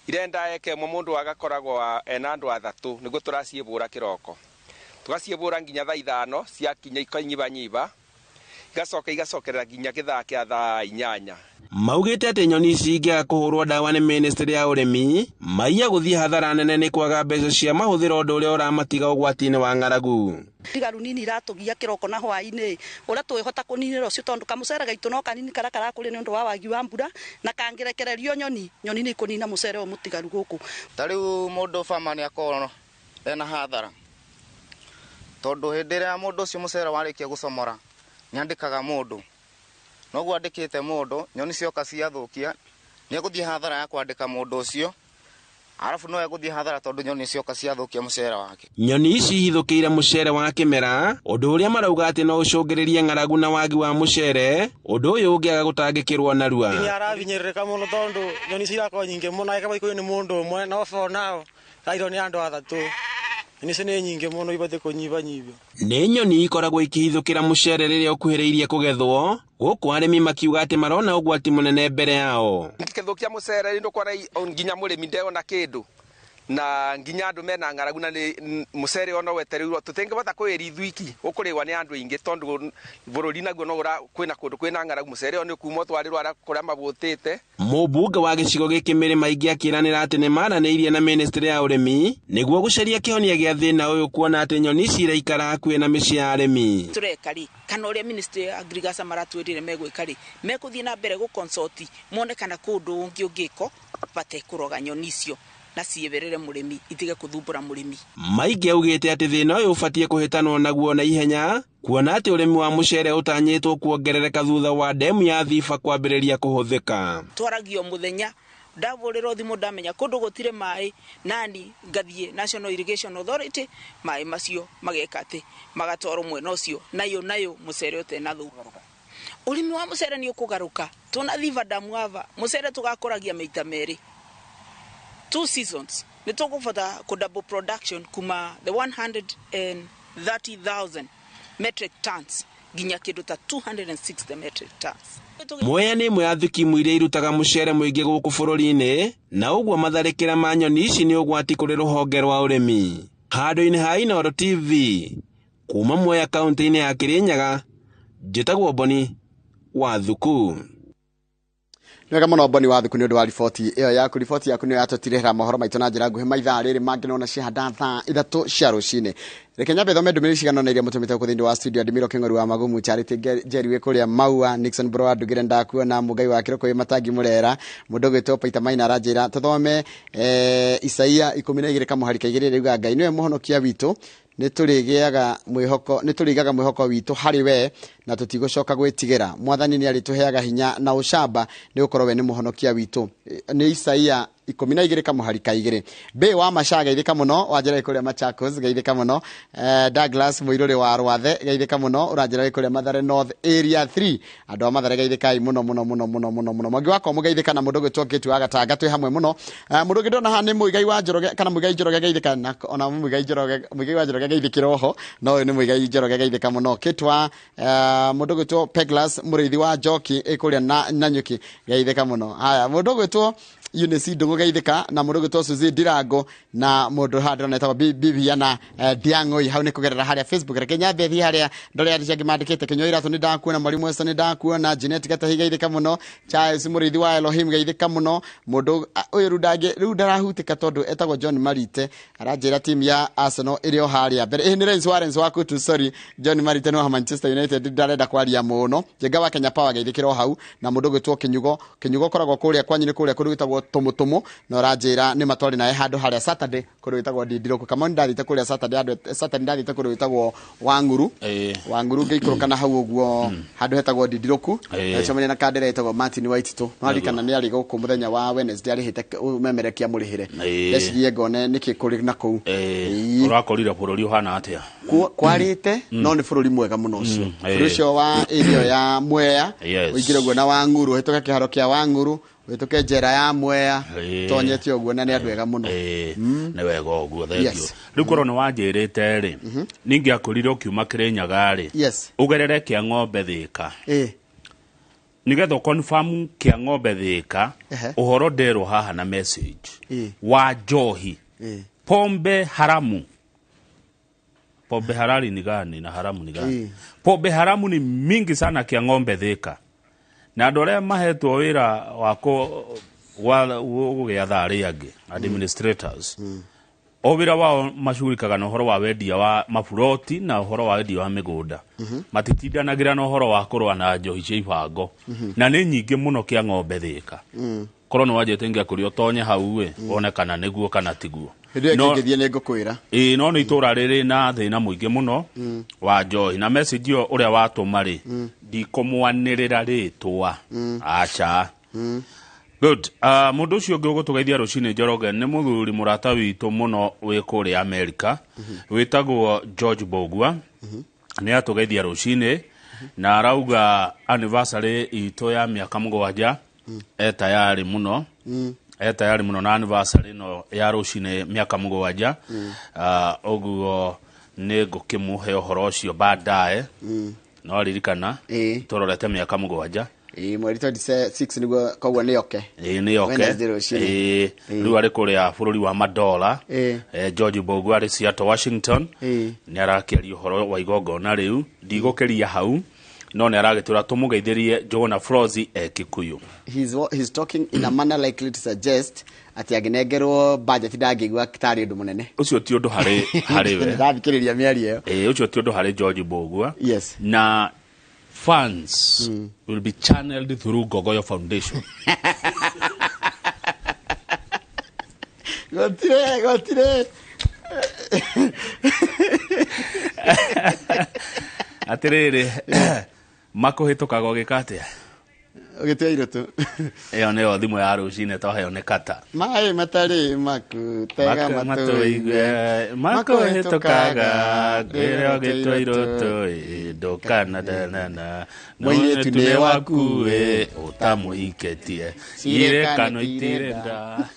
irenda eke mũndũ agakoragwo ena andũ athatũ nĩguo tũraciĩbũra kĩroko. Tũgaciĩbũra nginya thaa 5 ciakinya ikanyibanyiba. Igacokerera nginya gĩthaa kĩa thaa 8. Maugĩte atĩ nyoni ici ingĩaga kũhũrwo ndawa nĩ ministry ya ũrĩmi maiya gũthiĩ hathara nene nĩ kwaga mbeca cia mahũthĩro, ũndũ ũrĩa ũramatiga ũgwati-inĩ wa ng'aragu. Tigaru nini iratũgia kĩroko na hwaĩ-inĩ ũrĩa twĩhota kũninĩra ũcio, tondũ kamũcere gaitũ no kanini karĩa karakũrĩa nĩ ũndũ wa wagi wa mbura, na kangĩrekererio nyoni nĩ ikũnina mũcere ũyũ mũtigaru gũkũ. Ta rĩu mũndũ bama nĩ akorwo ena hathara, tondũ hĩndĩ ĩrĩa mũndũ ũcio mũcere warĩkia gũcomora nĩandĩkaga mũndũ, noguo andĩkĩte mũndũ, nyoni cioka ciathũkia nĩ egũthiĩ hathara ya kwandĩka mũndũ ũcio, arabu no egũthiĩ hathara tondũ nyoni cioka ciathũkia mũcere wake. Nyoni ici ihithũkĩire mũcere wa kĩmera, ũndũ ũrĩa marauga atĩ no ũcũngĩrĩrie ng'aragu na wagi wa mũcere, ũndũ ũyũ ũngĩaga gũtangĩkĩrwo narua. Nĩ arabinyĩrĩrĩka mũno tondũ nyoni cirakorwo nyingĩ mũno, ĩkaba ikũyũ nĩ mũndũ ũmwe no nao kairwo nĩ andũ athatũ. Nĩci nĩ nyingĩ mũno ibatiĩ kũnyibanyibio. Nĩ nyoni ikoragwo ikĩhithũkĩra mũcere rĩrĩa ũkuhĩrĩirie kũgethwo, gũkũ arĩmi makiuga atĩ marona ũgwati mũnene mbere yao. Ngĩthũkia mũcere ndũkora nginya mũrĩmi ndegona kĩndũ, na nginya andũ mena ng'aragu, na mũcere ona wetereirwo tũtingĩbota kwĩri thwiki ũkũrĩwa nĩ andũ aingĩ, tondũ bũrũri naguo no kwĩna kũndũ kwĩna ng'aragu, mũcere nĩ kuma twarĩrwo kũrĩa mabũtĩte. Mũmbunge wa gĩcigo gĩkĩ mĩrĩma ingĩ akĩranĩra atĩ nĩ maranĩirie na ministry ya ũrĩmi nĩguo gũcaria kĩhonia gĩa thĩna ũyũ, kuona atĩ nyoni ici iraikara hakuhĩ na mĩciĩ ya arĩmi. Tureka rĩ kana ũrĩa ministry ya agriculture maratwĩrire megwĩka rĩ, megũthiĩ na mbere gũconsult mone kana kũndũ ũngĩko batekũroga nyoni icio na ciĩberere mũrĩmi itige kũthumbũra mũrĩmi. Maingĩ augĩte atĩ thĩna ũyũ ũbatiĩ kũhĩtanwo naguo na ihenya, kuona atĩ ũrĩmi wa mũcere ũtanyĩtwo kuongerereka thutha wa ndemu ya Thiba kwambĩrĩria kũhũthĩka. Twaragio mũthenya ndabũrĩrwo thimũ ndamenya kũndũ gũtirĩ maĩ, nani ngathiĩ National Irrigation Authority, maĩ macio mageka atĩ magatwarwo mwena ũcio, nayo mũcere ũtenathũka. Ũrĩmi wa mũcere nĩ ũkũgarũka, tuna Thiba damu ava mũcere tũgakũragia maita merĩ 2 seasons. Nĩ tũgũbota ku double production kuma the 130,000 metric tons ginya kĩndũ ta 260 metric tons. Mwea nĩ ĩmwe ya thikimu iria irutaga mũcere mũingĩ gũkũ bũrũri-inĩ, na ũguo matharĩkĩra ma nyoni ici nĩ ũgwati kũrĩ rũhonge rwa ũrĩmi. Handũ-inĩ ha Inooro TV kuma Mwea kaunti-inĩ ya Kirinyaga, njĩtagwo Boni Wathuku. Nĩwega mũno Boni Wathuku nĩ ũndũ wa riboti ĩyo yaku. Riboti yaku nĩyo yatũtirehera mohoro maitũ na njĩra nguhĩ maithaa rĩrĩ mangĩ nona cihanda thaa 3 cia rũcinĩ. Reke nyambe thome ndũmĩrĩri cigana iria mũtũmĩte gũkũ thĩinĩ wa studio. Ndimiro Kĩng'ori wa Magumu, Charity Njeri wĩ kũrĩa Maua, Nixon Bro ndugire ndakuona Mugai wa Kĩroko wĩ Matangi Murera, mũndũ gwĩtwo Paita Maina aranjĩra tũthome Isaia 12 kamuharika 2 rĩuga Ngai nĩwe mũhonokia witũ, nĩtũrĩgĩaga mwĩhoko witũ harĩ we na tũtigũcoka gwĩtigĩra. Mwathani nĩ arĩtũheaga hinya na ũcamba nĩ gũkorwo we nĩ mũhonokia witũ. Nĩ Isaia 12 kamuharika 2. Be wa Machaga geithĩka mũno, wanjĩra kũrĩa Machakos geithĩka mũno. Douglas Mũirũrĩ wa Rwathe geithĩka mũno, ũranjĩra kũrĩa Mathare North Area 3. Andũ a Mathare geithĩkai mũno. Mwangi wako mũgeithĩka na mũndũ gwĩtwo Kĩtu wa Gatanga, twĩ hamwe mũno. Mũndũ ngĩndona haha nĩ Mũigai wa Njoroge kana Mũigai Njoroge geithĩka, na ona Mũigai wa Njoroge geithĩkĩra oho, no ũyũ nĩ Mũigai Njoroge geithĩka mũno. Kĩtu wa mũndũ gwĩtwo Peglas mũrĩithi wa Njoki kũrĩa na Nanyuki geithĩka mũno. Haya, mũndũ gwĩtwo Eunice Ndungu Geithika na mundu gitwo Suzy Ndirango na mundu handira netagwo Bibiana Ndiang'oi hau ni kugerera haria Facebook reke nyambe thi haria ndore andi ciangi mandikite kinyo iratu ni ndakuona mwalimu Esther ni ndakuona Jeanette Gatahi Geithika muno Charles Murithi wa Elohim Geithika muno mundu uyu riu ndarahutika tondu etagwo John Marite aranjira timu ya Arsenal irio haria mbere ni Lens Warren wa kutu sorry John Marite no Manchester United ndarenda kwaria muno jenga wa Kenya Power Geithikiro hau na mundu gitwo Kinyugo koragwo kuria kwanyu ni kuria kundu gitagwo Tumutumu no ranjira ni matwari nae handu haria Saturday kundu gitagwo Dindiroku kama ndathite kuria Saturday ndathite kundu gitagwo Wanguru ngeikuru na hau uguo handu hetagwo Dindiroku ecomene na kandere etagwo Martin White to no arikana ni ari guku muthenya wa Wednesday ari hite umemerekia murihire ndecirie ngone niki kuri na kou urakorire bururi uhana atia kwarite no ni bururi mwega muno ucio bururi ucio wa area ya Mwea uingire guo na Wanguru hitoka kiharo kia Wanguru wituke njera ya Mwea tonyete uguo na ni andu ega muno ni wega uguo thengio riu korona wanjirite ri ningi akurire ukiuma Kirinyaga ri ugerere kia ng'ombe Thika nigetho confirm kia ng'ombe Thika uhoro ndero haha na message wa njohi pombe haramu pombe halali ni gani na haramu ni gani pombe haramu ni mingi sana kia ng'ombe Thika na ndore mahetwo wira wako wa gugiathari angi administrators obira wao mashurikaga na uhoro wa wendia wa mafuroti na uhoro wa wendia wa migunda matitindanagira na uhoro wa kurwa na njohi cia ibango na ni nyingi muno kia ng'ombe Thika korona wajete ngia kurio tonye hau we onekana niguo kana tiguo no ngithie ni ngukwira no ni itura riri na thina muingi muno wa njohi na message yo uria watuma ri ndikomwanirira ritwa acha good mundu ucio ngi ugutugeithia Ruciini Njoroge ni muthuri murata witu muno wi kuri America witagwo George Bogua ni atugeithia Ruciini na arauga anniversary ito ya miaka 7 etayari muno etayari muno na anniversary no ya Ruciini miaka 7 oguo ni ngukimuhe uhoro ucio baadaye no ririkana turorete miaka 7 mweri 26 niguo kogwa ni oke ni oke riu ari kuria bururi wa madola George Bogua ari Seattle Washington ni arakiaria uhoro wa igongona riu ndigukeria hau no ni aragitura tumugeithirie Jona Frozi Kikuyu he's talking in a manner likely to suggest ati aginengerwo budget ndangigwa kitari undu munene ucio ti undu hari we ndathikiriria miari iyo ucio ti undu hari George Bogua na funds will be channeled through Gogoyo Foundation. Gotire. Atiriri makuhitukaga gikatia. Ugitua irotu. Iyo ni thimu ya Ruciini toheo ni kata. Mai matari makutega matuigwe makuhitukaga ngiro gitua irotu ndukana na mwini tune waku utamuiketie ire kano itirenda.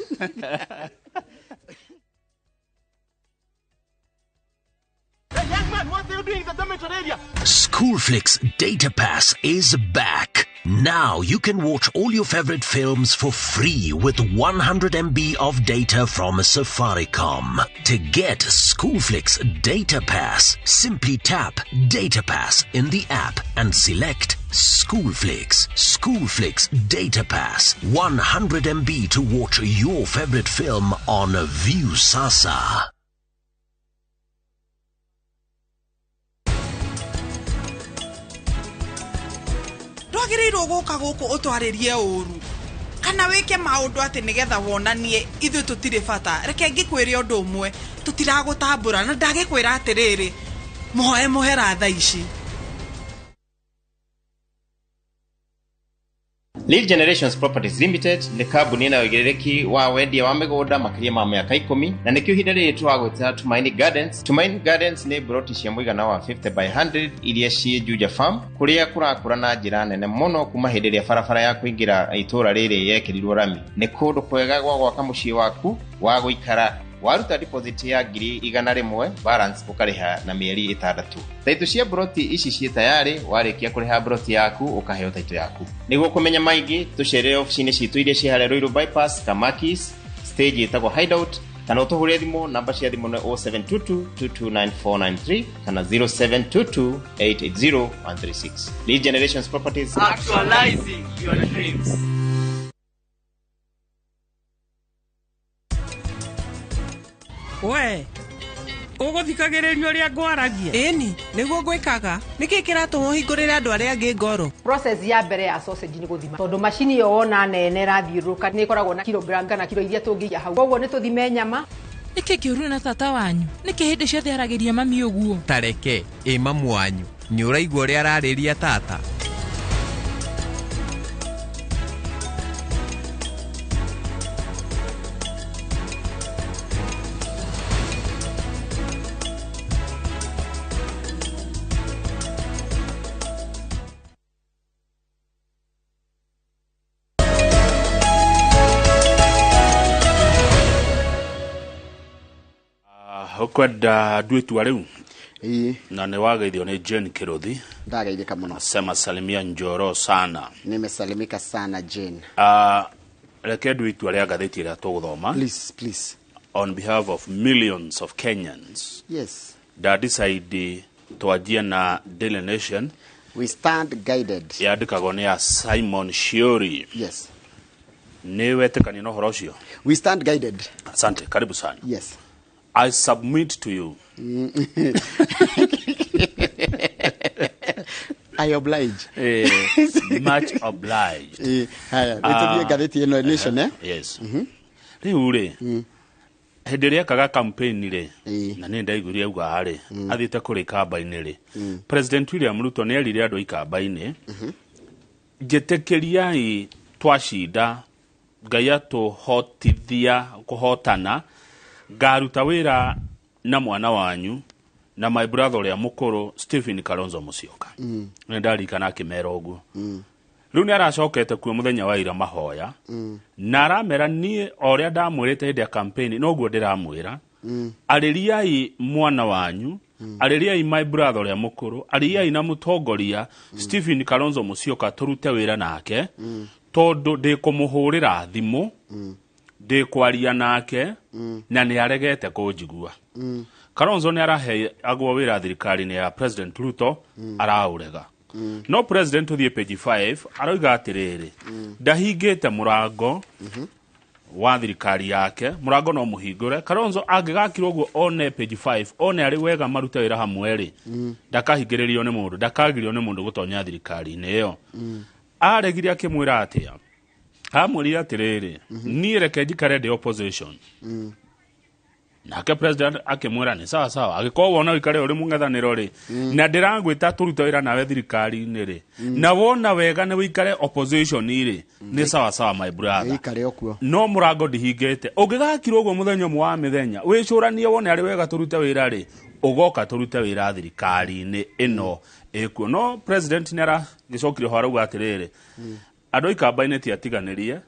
Schoolflix Data Pass is back. Now you can watch all your favorite films for free with 100 MB of data from Safaricom. To get Schoolflix Data Pass, simply tap Data Pass in the app and select Schoolflix. Schoolflix Data Pass. 100 MB to watch your favorite film on View Sasa. Ndwagĩrĩirwo gũka gũkũ ũtwarĩrie ũru kana wĩke maũndũ atĩ nĩgetha wonanie ithuĩ tũtirĩ bata reke ngĩkwĩre ũndũ ũmwe tũtiragũtambũra na ndagĩkwĩra atĩrĩrĩ mũhoe mũhera thaa ici. Lead Generations Properties Limited ni kambuni inayoigiriki wa wendia wa migunda makiria ma miaka 10 na nikio ihinda riri twagweta Tumaini Gardens. Tumaini Gardens ni broti cia muigana wa 50 by 100 iria cie Juja Farm kuria kurakura na njira nene muno kuma hindi ria barabara ya kuingira itura riri yekirirwo rami. Ni kundu kwega gwa gwaka mucii waku wa guikara waruta deposit ya 100,000 balance ukariha na mieri 6. Taito cia broti ici cie tayari warikia kuriha broti yaku ukaheo taito yaku. Niguo kumenya maingi tuchere ofisini citu iria cia hare Ruiru bypass Kamakis stage itagwo hideout kana utuhure thimu namba cia thimu ni 0722229493 kana 0722880136. Lead Generations Properties, actualizing your dreams. We uguthikagiririo ria ngwaragia eni niguo gwikaga niki kiratuma hingurire andu aria angi ngoro. Process ya mbere ya sausage ni guthima tondu machini yo wona nene rathiuruka ni ikoragwo na kilogram kana kilo iria tungiya hau koguo ni tuthime nyama. Niki kiuru na tata wanyu niki hindi ciothe aragiria mami uguo tareke mamu wanyu ni uraigua ria arariria tata. Ukwenda duetu riu na ni wageithio ni Jane Kirothi. Ndageithika muno. Nasema salimia Njoro sana. Nimesalimika sana Jane. Reke duetu ria gatheti ria tuguthoma. Please. On behalf of millions of Kenyans. Yes. That decide twajia na Daily Nation. We stand guided. Yandikagwo ni ya Simon Shiori. Yes. Ni wetekani no horo cio. We stand guided. Asante, karibu sana. Yes. I submit to you. I oblige. Much obliged. Haya, gazeti ino Nation eh? Yes. Riu ri. Hindi ria kaga campaign ri na ni ndaiguria uga hari athite kuri campaign ri. President William Ruto ni erire andu ikambaini. Jetekeriai twashinda Ngai tuhotithia kuhotana garuta wira na mwana wanyu na my brother uria mukuru Stephen Kalonzo Musyoka. Ndarikana akimera uguo. Riu ni aracokete kuo muthenya wa ira mahoya. Na aramera nie oria ndamwirite hindi ya campaign no guo ndiramwira. Aririai mwana wanyu, aririai my brother uria mukuru, aririai na mutongoria Stephen Kalonzo Musyoka turute wira nake. Tondu ndikumuhurira thimu. Ndikwaria nake na ni aregete kunjigua. Kalonzo ni arahe agwo wira thirikari ni ya President Ruto araurega. No President uthie page 5 aroiga atiriri ndahingite murango wa thirikari yake, murango no muhingure. Kalonzo angigakirwo guo one page 5 one ari wega marute wira hamwe ri ndakahingiririo ni mundu, ndakagirio ni mundu gutonya thirikari ni yo. Aregire akimwira atia amwira atiriri ni reke njikare the opposition. Nake president akimwira ni sawa agikoo wona ikare uri mungethaniro ri na ndirangwita turuta wira nawe thirikari ni ri na wona wega ni wikare opposition ri ni sawa my brother ikare okuo no murango ndihingite ungigakirwo guo muthenya mwa mithenya wicuranie wone ari wega turuta wira ri ugoka turuta wira thirikari ni ino ekuo. No president nera gicokire ho arauga atiriri andu ikambaine ti atiganirie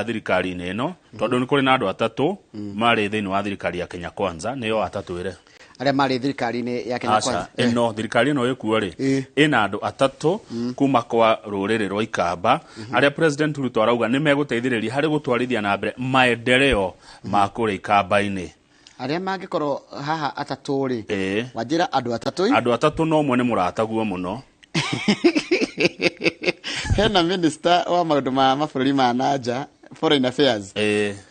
thirikari ni ino tondu ni kuri na andu atatu mari thiini wa thirikari ya Kenya Kwanza niyo atatu ire aria mari thirikari ni ya Kenya Kwanza ino thirikari ino ikuo ri ina andu atatu kuma kwa ruriri rwa ikamba aria president Ruto arauga ni meguteithiriria hari gutwarithia na mbere maendeleo ma kuri ikambaine aria mangikorwo haha atatu ri wajira andu atatu no mwe ni murataguo muno. Hena minister wa maundu ma mabũrũri ma nanja foreign affairs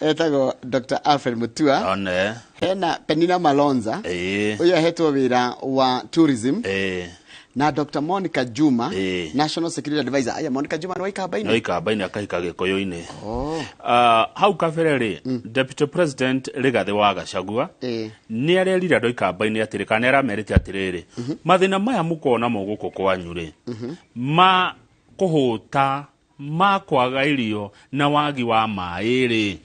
etagwo Dr. Alfred Mutua. Hena Penina Malonza uyu ahetwo wira wa tourism na Dr. Monica Juma national security advisor. Aya Monica Juma no ikambaini akahika gikoyo-ini hau kabere ri deputy president Rigathi wa Gachagua ni arerire andu ikambaini atiri kana aramerite atiriri mathina maya mukona muguku kwanyu ri ma kuhuta ma kwaga irio na wagi wa mai ri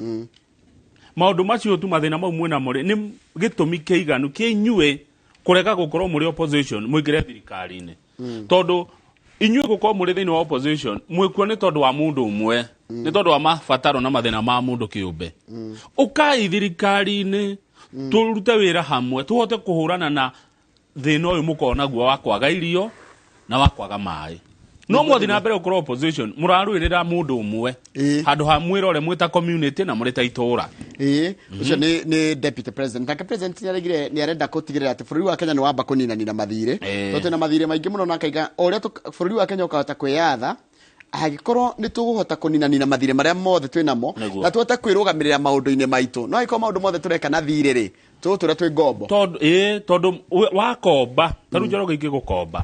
maundu macio tu mathina mau mwena muri ni gitumi kiiganu kinyue kurega gukorwo muri opposition muigire thirikari-ini tondu inyuĩ gũkorwo mũrĩ thĩinĩ wa opposition mwĩkuo nĩ tondũ wa mũndũ ũmwe nĩ tondũ wa mabataro na mathĩna ma mũndũ kĩũmbe ũkai thirikari-inĩ tũrute wĩra hamwe tũhote kũhũrana na thĩna ũyũ mũkorwo naguo wa kwaga irio na wa kwaga maĩ no mwathi na mbere ũkorwo opposition mũrarũĩrĩra mũndũ ũmwe handũ ha mwĩrore mwĩta community na mũrĩ ta itũũra ucio nĩ deputy president nake president nĩ arenda gũtigĩrĩra atĩ bũrũri wa Kenya nĩ wamba kũninanina mathirĩ tondũ na mathirĩ maingĩ mũno na kaiga ũrĩa bũrũri wa Kenya ũkahota kwĩyatha hagĩkorwo nĩ tũgũhota kũninanina mathirĩ marĩa mothe twĩ namo na tũhote kwĩrũgamĩrĩra maũndũ-inĩ maitũ no ĩkorwo maũndũ mothe tũreka na thirĩ rĩ tũtũra twĩ ngombo tondũ wakomba tarũ Njoroge ingĩ gũkomba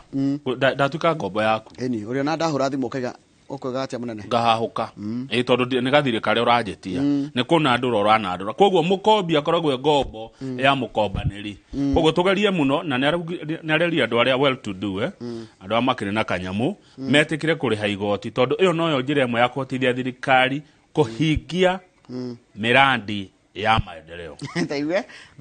ndatuĩka ngombo yaku ĩni ũrĩa na ndahũra thimũ ũkaiga ũkũiga atĩa mũnene ngahahũka tondũ nĩ gathirĩ karĩa ũranjĩtia nĩ kũnandũra ũranandũra koguo mũkombi akoragwo ngombo ya mũkombanĩri koguo tũgerie mũno na nĩ areria andũ arĩa well to do andũ arĩa makĩrĩ na kanyamũ metĩkĩre kũrĩha igoti tondũ ĩyo noyo njĩra ĩmwe ya kũhotithia thirikari kũhingia miradi ya maendeleo.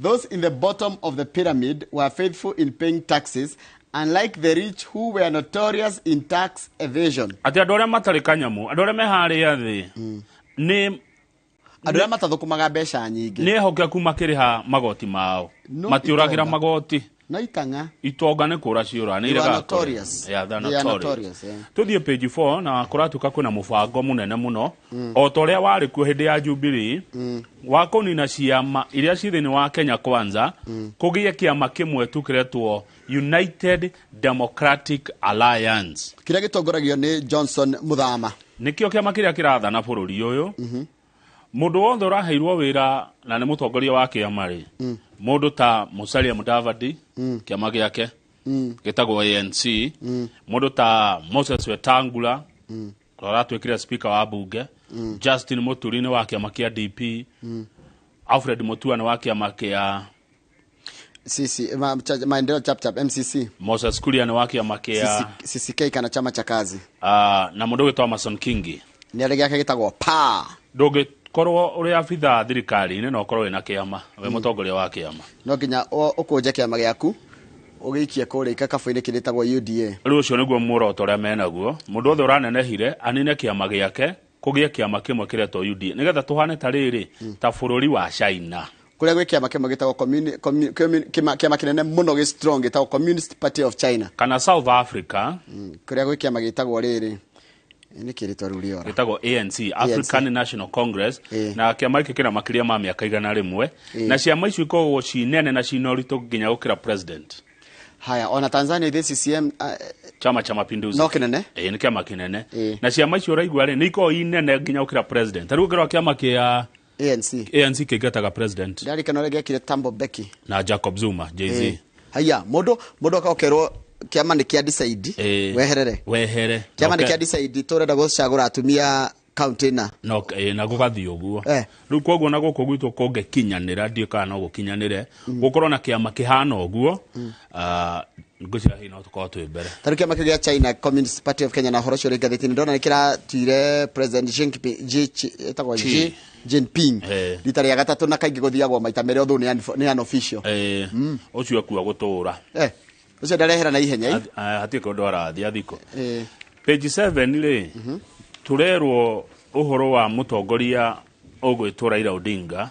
Those in the bottom of the pyramid were faithful in paying taxes, unlike the rich who were notorious in tax evasion. Ati andũ arĩa matarĩ kanyamu, andũ arĩa meharĩa thĩ nĩ andũ arĩa matathukumaga mbeca nyingĩ nĩ ehokeku makĩrĩha magoti mao matiũragĩra magoti no itanga itonga nĩ kũra ciũra nĩ notorious. Tũthiĩ page 4 na kũratuĩka kwĩna mũbango mũnene mũno o ta ũrĩa warĩ kuo hĩndĩ ya Jubilee wa kũnina ciama iria ci thĩinĩ wa Kenya Kwanza kũgĩe kĩama kĩmwe tu kĩretwo United Democratic Alliance kĩrĩa gĩtongoragio nĩ Johnson Muthama nĩkĩo kĩama kĩrĩa kĩrathana bũrũri ũyũ mũndũ wothe ũraheirwo wĩra na nĩ mũtongoria wa kĩama rĩ mũndũ ta Musalia Mudavadi kĩama gĩake gĩtagwo ANC mũndũ ta Moses Wetangula ũratuĩkire speaker wa bunge Justin Muturi nĩ wa kĩama kĩa DP Alfred Mutua nĩ wa kĩama kĩa maendeleo chap MCC Moses Kuria nĩ wa kĩama kĩa CCK kana chama cha kazi na mũndũ wĩtwa Mason Kingi nĩ arĩa gĩake gĩtagwo PA korwo uri abitha thirikari-inĩ no korwo wĩna kĩama we mũtongoria wa kĩama no nginya ũkũnje kĩama gĩaku ũgĩikie kũrĩa ikakabu-inĩ kĩrĩtagwo UDA rĩu ũcio nĩguo muoroto ũrĩa menaguo mũndũ wothe ũranenehire anine kĩama gĩake kũgĩe kĩama kĩmwe kĩretwo UDA nĩgetha tũhane ta rĩrĩ ta bũrũri wa China kũrĩa gwĩ kĩama kĩmwe gĩtagwo kĩama kĩnene mũno gĩ strong gĩtagwo Communist Party of China kana South Africa kũrĩa gwĩ kĩama gĩtagwo rĩrĩ nĩ kĩrĩtwa rũriora gĩtagwo ANC African National Congress na kĩama gĩkĩ kĩna makĩria ma mĩaka 100 na ciama icio ikoragwo cinene na cina ũritũ nginya gũkĩra president. Haya ona Tanzania the CCM chama cha mapinduzi no kinene nĩ kĩama kinene na ciama icio raigua rĩ nĩ ikoragwo inene nginya gũkĩra president. Tarĩu ngĩrora kĩama kĩa ANC kĩngĩtaga president ndarĩ kana gĩakire Tambo Beki na Jacob Zuma JZ. Haya mũndũ akaokerwo kĩama nĩ kĩa decide wehere kĩama nĩ kĩa decide tũrenda gũcagũra atumia county na na gũgathiĩ ũguo rĩu koguo na gũkũ gwitũ kũngĩkinyanĩra ndiĩ kana no gũkinyanĩre gũkorwo na kĩama kĩhana ũguo ngũcira hihi no tũkorwo twĩ mbere tarĩu kĩama kĩu gĩa China Communist Party of Kenya na horo cio rĩ ngathĩti-inĩ ndona nĩ kĩratuire president Xi Jinping rita rĩa gatatũ na kaingĩ gũthiagwo maita merĩ ũthũ nĩ unofficial ũcio akua gũtũũra ucio ndarehera na ihenya hatie kondo arathi athiko page 7 rĩ turerwo ũhoro wa mũtongoria ũgwĩtwo Raila Odinga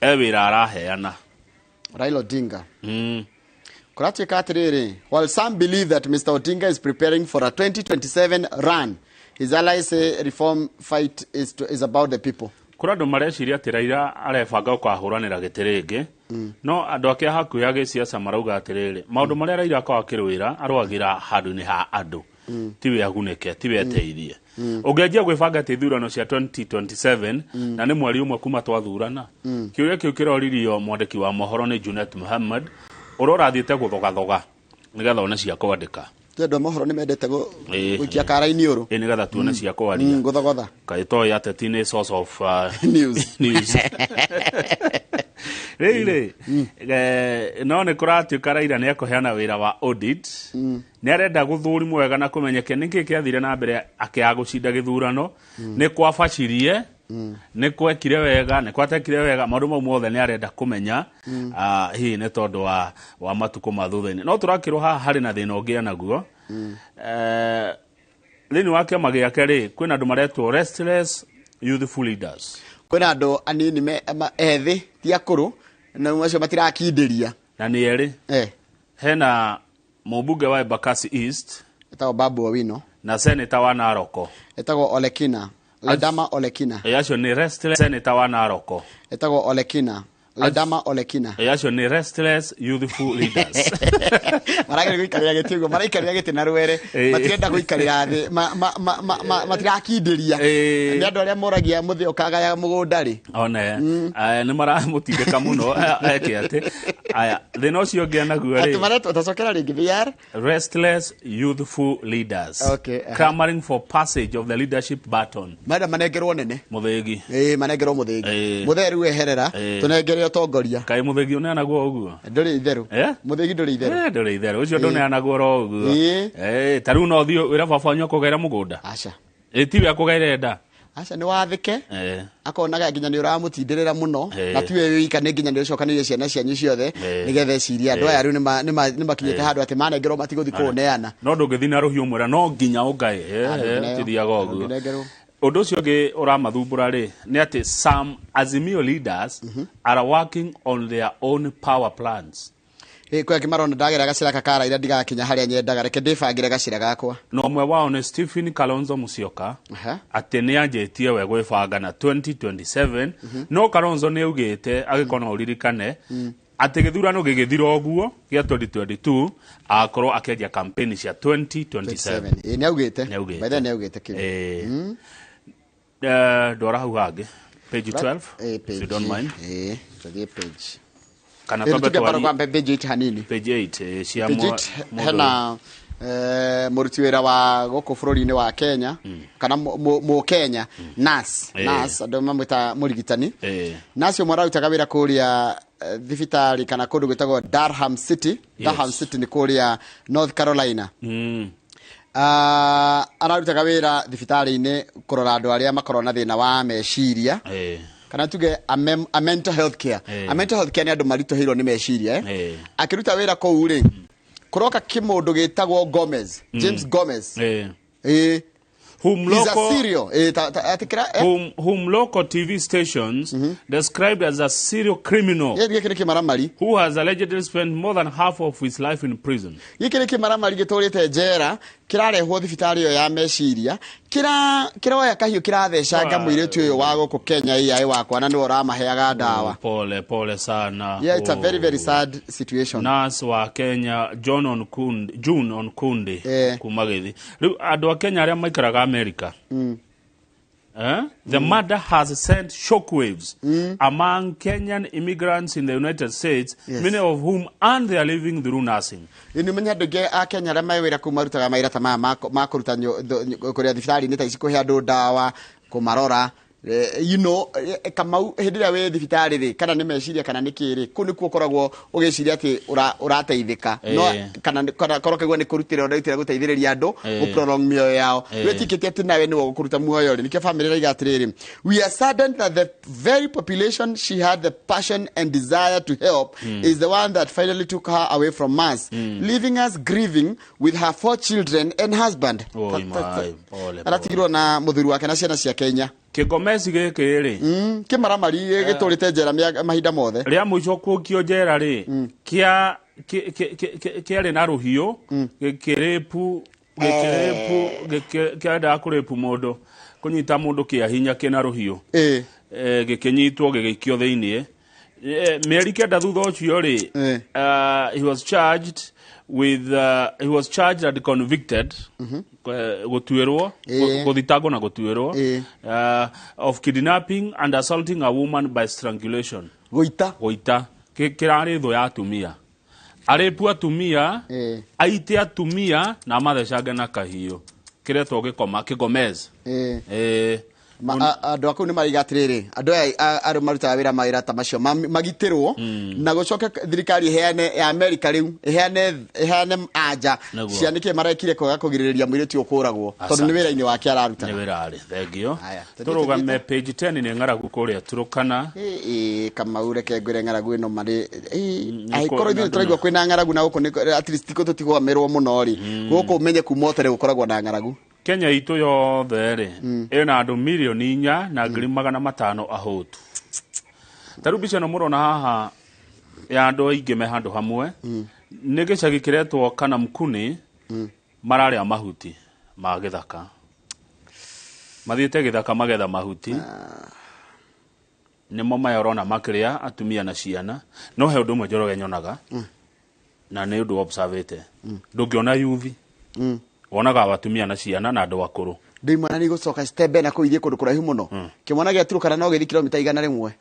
wĩra araheana Raila Odinga kuratuĩka atĩrĩrĩ while some believe that Mr. Odinga is preparing for a 2027 run his allies say reform fight is about the people kũrĩ andũ mareciria atĩ Raila arebanga gũkahũranĩra gĩtĩ rĩngĩ no andũ ake hakuhĩ agĩciaca marauga atĩrĩrĩ maũndũ marĩa Raila akoragwo akĩrũĩra arũagĩra handũ-inĩ ha andũ tiwe agunĩke tiwe ateithie ũngĩanjia gwĩbanga atĩ ithurano cia 2027 na nĩ mweri ũmwe kuma twathurana kĩũria kĩu kĩroririo mwandĩki wa mohoro nĩ Junet Muhammad ũrorathiĩte gũthogathoga nĩgetha one cia kwandĩka Tendo mohoro nĩ mendete gũikia kara-inĩ ũrũ nĩgetha tuone cia kwaria gũthogotha kaĩ toĩ ateti nĩ source of news rĩrĩ no nĩ kũratuĩka Raila nĩ ekũheana wĩra wa audit nĩ arenda gũthũrimwo wega na kũmenyeke nĩkĩ kĩathire na mbere akĩaga gũcinda gĩthurano nĩ kwabacirie nĩ kwekire wega nĩ kwatekire wega maũndũ mau mothe nĩ arenda kũmenya hihi nĩ tondũ wa matukũ ma thutha-inĩ no tũrakĩrwo haha harĩ na thĩna ũngĩ naguo thini wa kiama giake ri kwina andu maretwo restless youthful leaders. Kwina andu anini ethi ti akuru na macio matirakindiria na ni eri hena mubunge wa Embakasi East etagwo Babu Owino na senator wa Naroko etagwo Olekina Ledama Olekina acio ni restless senator wa Naroko etagwo Olekina Ledama Olekina acio ni restless youthful leaders. Maragera guikarira gitigo maraikarira giti na rwere matirenda guikarira thi matirakindiria ni andu aria moragia muthi ukagaya mugunda ri ona ni maramutindika muno eke ati aya thina ucio ngia naguo ri atumaretwo tacokera ringi VR restless youthful leaders clamoring for passage of the leadership baton. Mada manengerwo nene muthegi manengerwo muthegi mutheru eherera tunengere utongoria kai muthegi uneanaguo uguo nduri itheru muthegi nduri itheru nduri itheru ucio nduneanaguo ro uguo taru no thio wira baba wanyu kugera mugunda aca tiwe akugaire nda aca ni wathike akonaga nginya ni uramutindirira muno na tiwe wika ni nginya ni ucokanirie ciana cianyu ciothe nigethe ciria andu aya riu ni makinyite handu ati manengerwo matiguthi kuneana no ndungithii na ruhiu mwera no nginya ungae tithiaga uguo. Undu ucio ngi uramathumbura ri ni ati some Azimio leaders are working on their own power plants. Kwa kimarona ndagera gacira kakara ira ndigakinya haria nyendaga reke ndibangire gacira gakwa. No mwe wao ni Stephen Kalonzo Musyoka ati ni anjetie we gwibanga na 2027 no Kalonzo ni ugite agikona uririkane ati githurano gigithira oguo gia 2022 akorwo akendia campaign cia 2027 ni augite baada ni augite kiu dora hau hangi page 12 if you don't mind the page kana twambe kwa page 8 hanini page 8 cia hena muruti wira wa goko bururi-ini wa Kenya kana mu Kenya nas andu mamwita murigitani nacio mwararutaga wira kuria thibitari kana kundu gwitagwo Durham City ni kuria North Carolina ararutaga wira thibitari-ini kurora andu aria makorwo na thina wa meciria kana tuge a mental health care a mental health care ni andu maritohirwo ni meciria akiruta wira kou ri kuroka kimundu gitagwo Gomez James Gomez whom local TV stations described as a serial criminal who has allegedly spent more than half of his life in prison. Yikiri kimaramari giturite njera kirarehwo thibitari yo ya meciria kiroya kahiu kirathecanga muiritu uyu wa guku Kenya ai wakwa na ni uramaheaga ndawa. Pole sana. Yeah, it's a very very sad situation. Nurse wa Kenya June Onkunde kumagithi riu andu a Kenya aria maikaraga America the murder has sent shockwaves among Kenyan immigrants in the United States, many of whom earn their living through nursing. Ni menya ndoge a Kenya aria mawira kumarutaga maira ta makuruta kuria thibitari ni ta ici kuhe andu ndawa kumarora kamau hindira we thibitari ri kana ni meciria kana ni kiri ku ni kuokoragwo ugiciria ati urateithika no kana korokegwo ni kurutira ndaitira guteithiriria andu u prolong mioyo yao wetikite ati nawe ni gukuruta muoyo ri nike family ra igatiriri we are saddened that the very population she had the passion and desire to help is the one that finally took her away from us, leaving us grieving with her 4 children and husband. Aratigirwo na muthuri wake na ciana cia Kenya Kigomezi giki ri kimaramari giturite njera mahinda mothe ria muico kukio njera ri kiari na ruhio gikirepu kiada kurepu mundu kunyita mundu kia hinya kina ruhio gikinyitwo gigikio thiini mieri kenda thutha ucio ri he was charged and convicted gutuirwo guthitangwo na gutuirwo of kidnapping and assaulting a woman by strangulation goita kirari tho ya atumia arepu atumia aite atumia na mathecanga na kahio kiretwo gikoma Kigomez andå akå nä marigatä rä rä andå aya arä marutaga wä ra mawä ra ta macio magitä rwo na gå coke thirikari heane ya Amerika rä u heane anja cianä kä marekire kwega kå girä rä ria må irä ti å kå ragwo tondå nä wä ra-inä wake araruta nä wä rarä thengio tå rå game page 10 nä ng'aragu kå rä a tå rå kana Kamau reke ngwä re ng'aragu ä no marä korwo ithuä nä tå raigua kwä na ng'aragu na gå kå at least tikå tå tigwamä rwo må no rä gå kå menye kuma å tere gå koragwo na ng'aragu Kenya itå yothe rä ĩna andå mirioni 4 na ngiri 500 ahũtu ta rĩu mbica ĩno mũrona haha ya andũ aingĩ me handũ hamwe nĩ gĩcagi kĩretwo kana mkuni mararĩa mahuti ma gĩthaka mathiĩte gĩthaka magetha mahuti nĩmo maya ũrona makĩrĩa atumia na ciana no he ũndũ ũmwe Njoroge nyonaga na nĩ ũndũ observate ndũngĩona yuthi wonaga atumia na ciana na andũ akũrũ ndimwana ni gucoka step na kuithie kundu kuraihu muno kimwana giaturukana no githi kilomita 100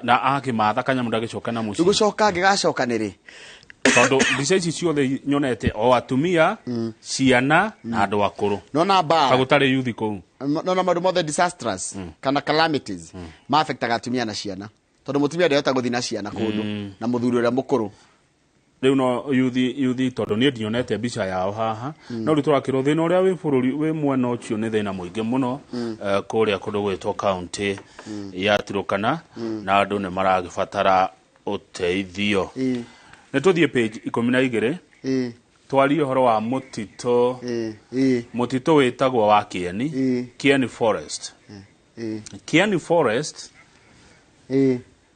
na akimatha kanyamu ndagicoka na muci gucoka ngigacoka niri tondu mbica ici ciothe nyonete o atumia ciana na andũ akũrũ no na ba gutari yuthi kuu no na maundu mothe disasters kana calamities ma affectaga atumia na ciana tondu mutumia ndehota guthi na ciana kundu na muthuri uria mukuru riu no yuthi tondu ni ndionete mbica yao haha no ri turakirwo thina uria wi bururi wi mwena ucio ni thina muingi muno kuria kundu gwitwo county ya Turukana na andu ni maragibatara uteithio ni tuthie page 12 twari uhoro wa mutito witagwo wa Kieni Forest Kieni Forest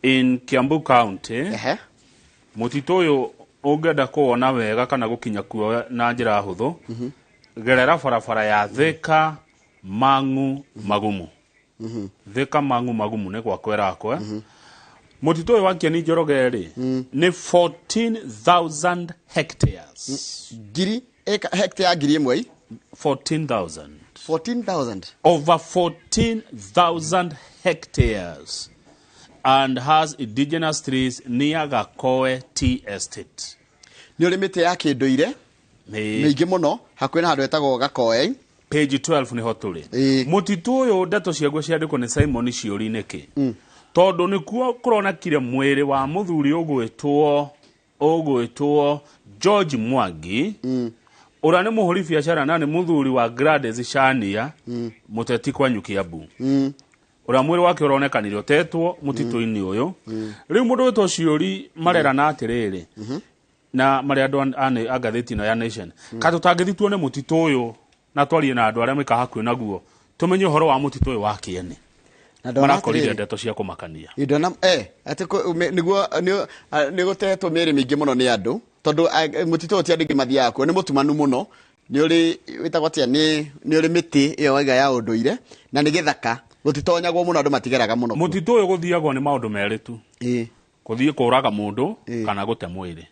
in Kiambu County mutito uyu ungenda kuona wega kana gukinya kuo na njira huthu gerera barabara ya Thika Mang'u Magumu Thika Mang'u Magumu ne kwa kwera kwa mutito uyu wa Kieni Njoroge ri ni 14,000 hectares hectare ngiri imwe 14,000 over 14,000 hectares and has indigenous trees near Gakoe Tea Estate. Ni uri miti ya kinduire mingi muno hakuhi na handu etagwo Gakoe. Page 12 ni ho turi mutitu uyu ndeto ciaguo ciandikwo ni Simon Ciuri niki tondu nikuo kurona kire mwiri wa muthuri ugwitwo George Mwangi ura ni muhuri biashara na ni muthuri wa Gladys Shania muteti kwa Nyukiambu ura mwiri wake uronekanire utetwo mutito-ini uyu riu mundu witwo Ciuri marera na atiriri na mari andu a ngathiti no ya Nation katutangithitwo ni mutito uyu na twarie na andu aria meka hakuhi naguo tumenye uhoro wa mutito uyu wa Kieni marakorire ndeto cia kumakania idona ati niguo ni gutetwo miri mingi muno ni andu tondu mutito uti andu mathiaga kuo ni mutumanu muno ni uri witagwo atia ni uri miti iyo waiga ya unduire na ni githaka gutitonyagwo muno andu matigeraga muno mutito uyu guthiagwo ni maundu meritu kuthie kuraga mundu kana gute mwiri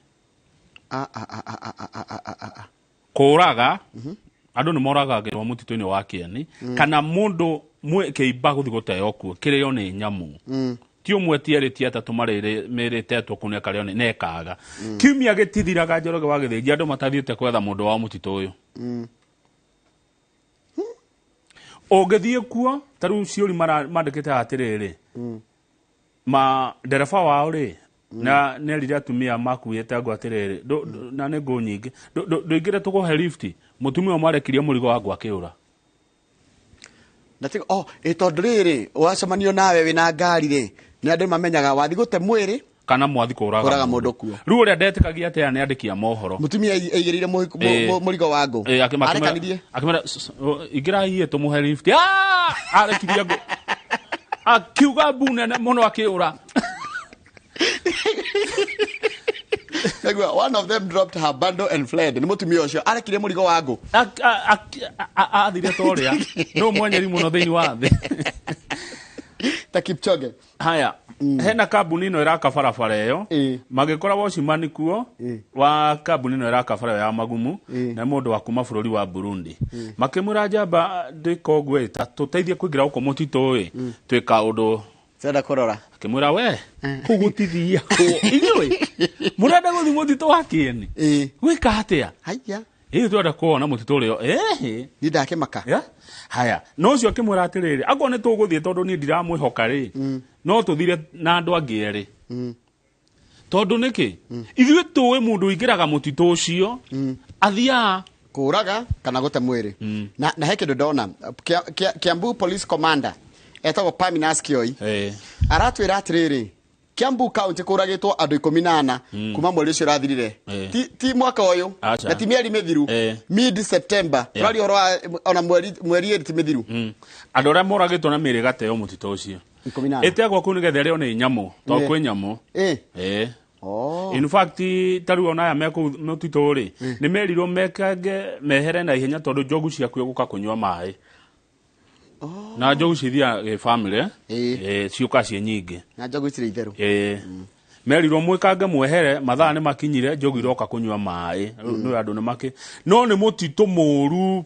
kuraga andu ni moragagirwo mutito-ini wa Kieni kana mundu kiimba guthi guteo kuo kirio ni nyamu ti umwe tieri ti atatu meritetwo kuneka rio ni nekaga kiumia gitithiraga Njoroge wa githinji andu matathiite kwetha mundu wa mutito uyu ogethie kuo taru Ciuri mandikite atiriri ma ndereba wao ri na nerire atumia makuite ngo atiriri na ne ngo nyingi ndoingire tukuhe lift mutumia mwarekirie murigo wangu akiura natiko tondu riri wacemanio nawe wina ngari ri ni andu mamenyaga wathi gute mwiri kana mwathi kuraga mundu kuo riu uria ndetikagia atia ni andikia mohoro mutumia aigirire murigo wangu arekanirie akimera igira hiye tumuhe lift arekirie ngo akiuga bune muno akiura one of them dropped her bundle and fled ni mutumia ucio arekirie murigo wangu athire toria no mwenyeri muno thiini wa thi ta Kipchoge haya hena kambuni ino iraka barabara iyo magikoragwo cimani kuo wa kambuni ino iraka barabara ya Magumu na mundu wa kuma bururi wa Burundi makimura njamba ndikogweta tuteithie kuingira uko mutito uyu twika undu Senda korora kimura we kugutithia ko inyoi murenda guthi mutito wa Kieni wika atia haya Hii twenda kuona mutito rio ni ndakimaka haya no cio akimwira atiriri akwa ni tuguthie tondu ni ndiramwihoka ri no tuthire na andu angi eri tondu niki ithuĩ tuwe mundu ingiraga mutito ucio athia kuraga kana gute mwiri na he kindu ndona Kiambu Police Commander etagwo Paminas Kioi aratwira atiriri Kiambu County kuragitwo andu 14 kuma mweri ucio rathirire ti mwaka uyu na ti mieri mithiru mid September rari horo ona mweri ti mithiru andu aria moragitwo na miri gateo mutito ucio 14 etegwa kunu gethe rio ni nyamu to kwi nyamu in fact taru ona ya meko mutito ri ni merirwo mekange mehere na ihenya tondu njogu ciaku guka kunywa mai na njogu cithia family ciuka cie nyingi na njogu cire itheru merirwo mwikange mwehere mathaa ni makinyire njogu iroka kunywa mai no andu ni maki no ni mutito muru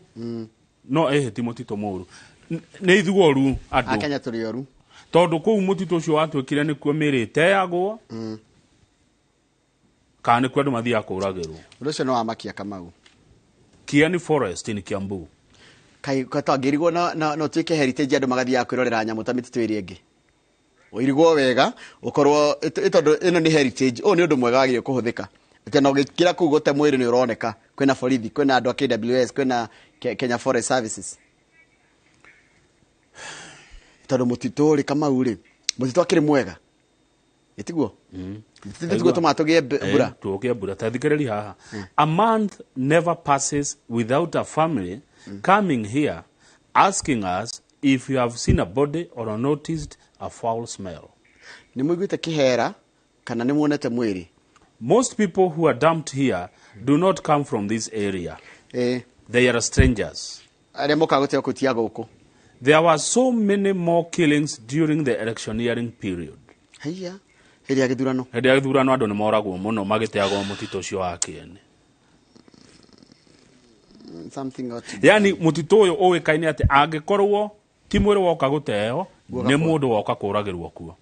no ti mutito muru ni ithuoru andu akenya turioru tondu kuu mutito ucio watwikire ni kuo miri teagwo kana kwa andu mathia kuragirwo ucio no amakia Kamau Kieni Forest ni Kiambu kai katagirigwo no twike heritage andu magathia kwirorera nyamu ta mititu iri ingi uirigwo wega ukorwo itondo ino ni heritage o ni undu mwega wagire kuhuthika tena ugikira kuu gote mwiri ni uroneka kwina borithi kwina andu a KWS kwina Kenya Forest Services tondu mutito ri Kamau ri mutito akiri mwega itiguo tiguo tumatugie mbura tugie mbura tathikiriri haha a month never passes without a family coming here asking us if you have seen a body or noticed a foul smell. Ni mwiguite kihera kana ni muonete mwiri. Most people who are dumped here do not come from this area. They are strangers. There were so many more killings during the electioneering period. Haya. Heri ya githurano andu ni moragwo muno magiteagwo mutito ucio wa Kieni. Yani mutito uyu uikaine ati angikorwo ti mwiri woka guteo ni mundu woka kuragirwo kuo.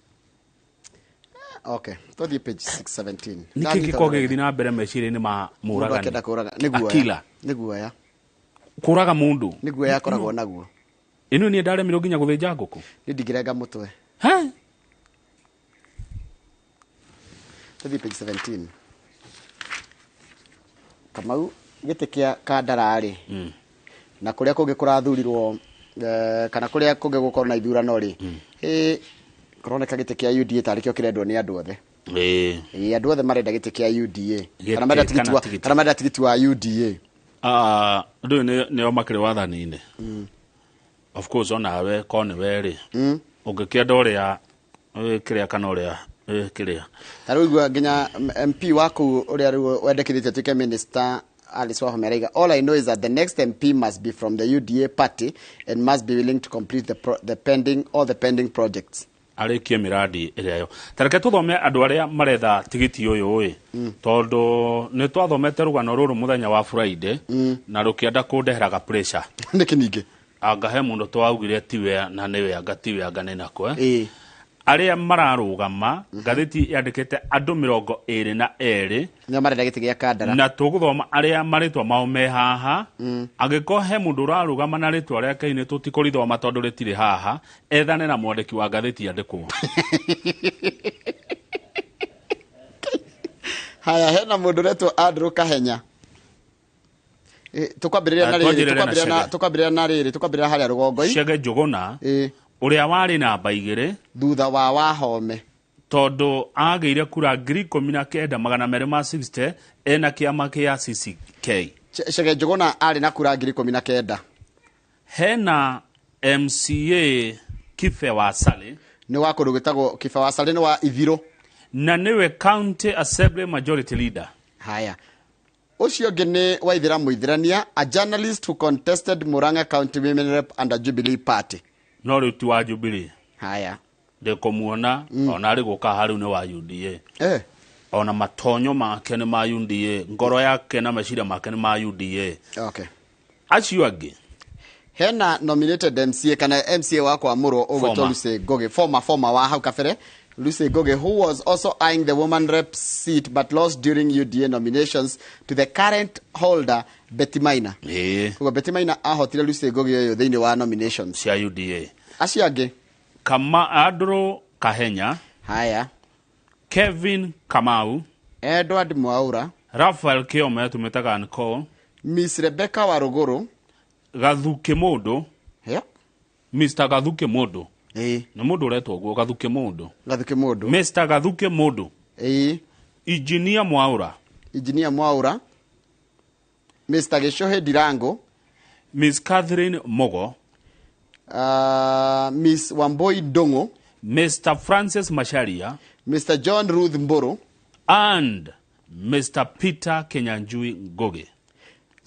Okay, to the page 617. Niki gikoge githi na mbere meciri-ini ma muragani. Akila. Niguo ya. Kuraga mundu. Niguo ya koragwo naguo. Inu ni ndaremirwo nginya guthinja nguku. Ni ndigirenga mutwe. Ha? To the page 17. Kamau gite kia kandarari. Na kuria kungi kurathurirwo kana kuria kungi gukorwo na ithurano ri. Koroneka gite kia UDA tarikio kirendwo ni andu othe. Andu othe marenda gite kia UDA. Kana marenda tigiti wa UDA. Ndu ni o makire wathani-ini. Of course onawe kone weri. Ungikienda uria kiria kana uria kiria. Tarugwa nginya MP waku uria wendekithite tuke minister Alice Wahome. All I know is that the next MP must be from the UDA party and must be willing to complete all the pending projects. Arikie miradi iriyo. Tareke tuthome andu aria maretha tigiti uyu tondu ni twathomete rugano ruru muthenya wa Friday na rukienda kundeheraga pressure. Niki ningi angahe mundu twaugire tiwe na niwe angatiwe angane nako aria mararugama gatheti yandikite andu 22 na marenda giti gia kandara na tuguthoma aria maritwa mao me haha agiko he mundu urarugama na ritwa ria kaine tutikuritwa tondu ritire haha ethane na mwandiki wa gatheti yandikwo. Haya hena mundu retwa Andrew Kahenya tukwambirira haria rugongo Chege Njuguna uria wari namba 2 thutha wa Wahome tondu ageire kura 19,260 ena kiama kia CCK. Chege Njuguna ari na kura 19,000. Hena MCA Kife wa Sale ni wa kundu gitagwo Kife wa Sale ni wa Ithiro na niwe County Assembly Majority Leader. Haya ucio ngene wa Ithira Muithirania, a journalist who contested Murang'a County Women Rep under Jubilee Party. No ruti wa Jubilee. Haya ndiko muona ona ari guka haru ni wa UDA. Ona matonyo make ni ma UDA, ngoro yake na meciria make ni ma UDA. Okay. Acio angi hena nominated MCA kana MCA wa kwa Muro Ogotoluse Goge former wa hau kafere Lucy Ngoge, who was also eyeing the woman rep seat but lost during UDA nominations to the current holder, Betty Maina. Kuwa Betty Maina ahotire Lucy Ngoge yoyo thini wa nominations. Cia UDA. Acio angi. Kama Andrew Kahenya. Haya. Kevin Kamau. Edward Mwaura. Raphael Kiome tumetaga Nicole. Miss Rebecca Waruguru. Gathuke Mundu. Yeah. Mr. Gathuke Mundu. Na mundu uretwo guo Gathuke Mundu. Gathuke Mundu. Mr. Gathuke Mundu. Engineer Mwaura. Engineer Mwaura. Mr. Geshohe Dirango. Miss Catherine Mogo. Miss Wamboi Dongo. Mr. Francis Masharia. Mr. John Ruth Mboro. And Mr. Peter Kenyanjui Ngoge.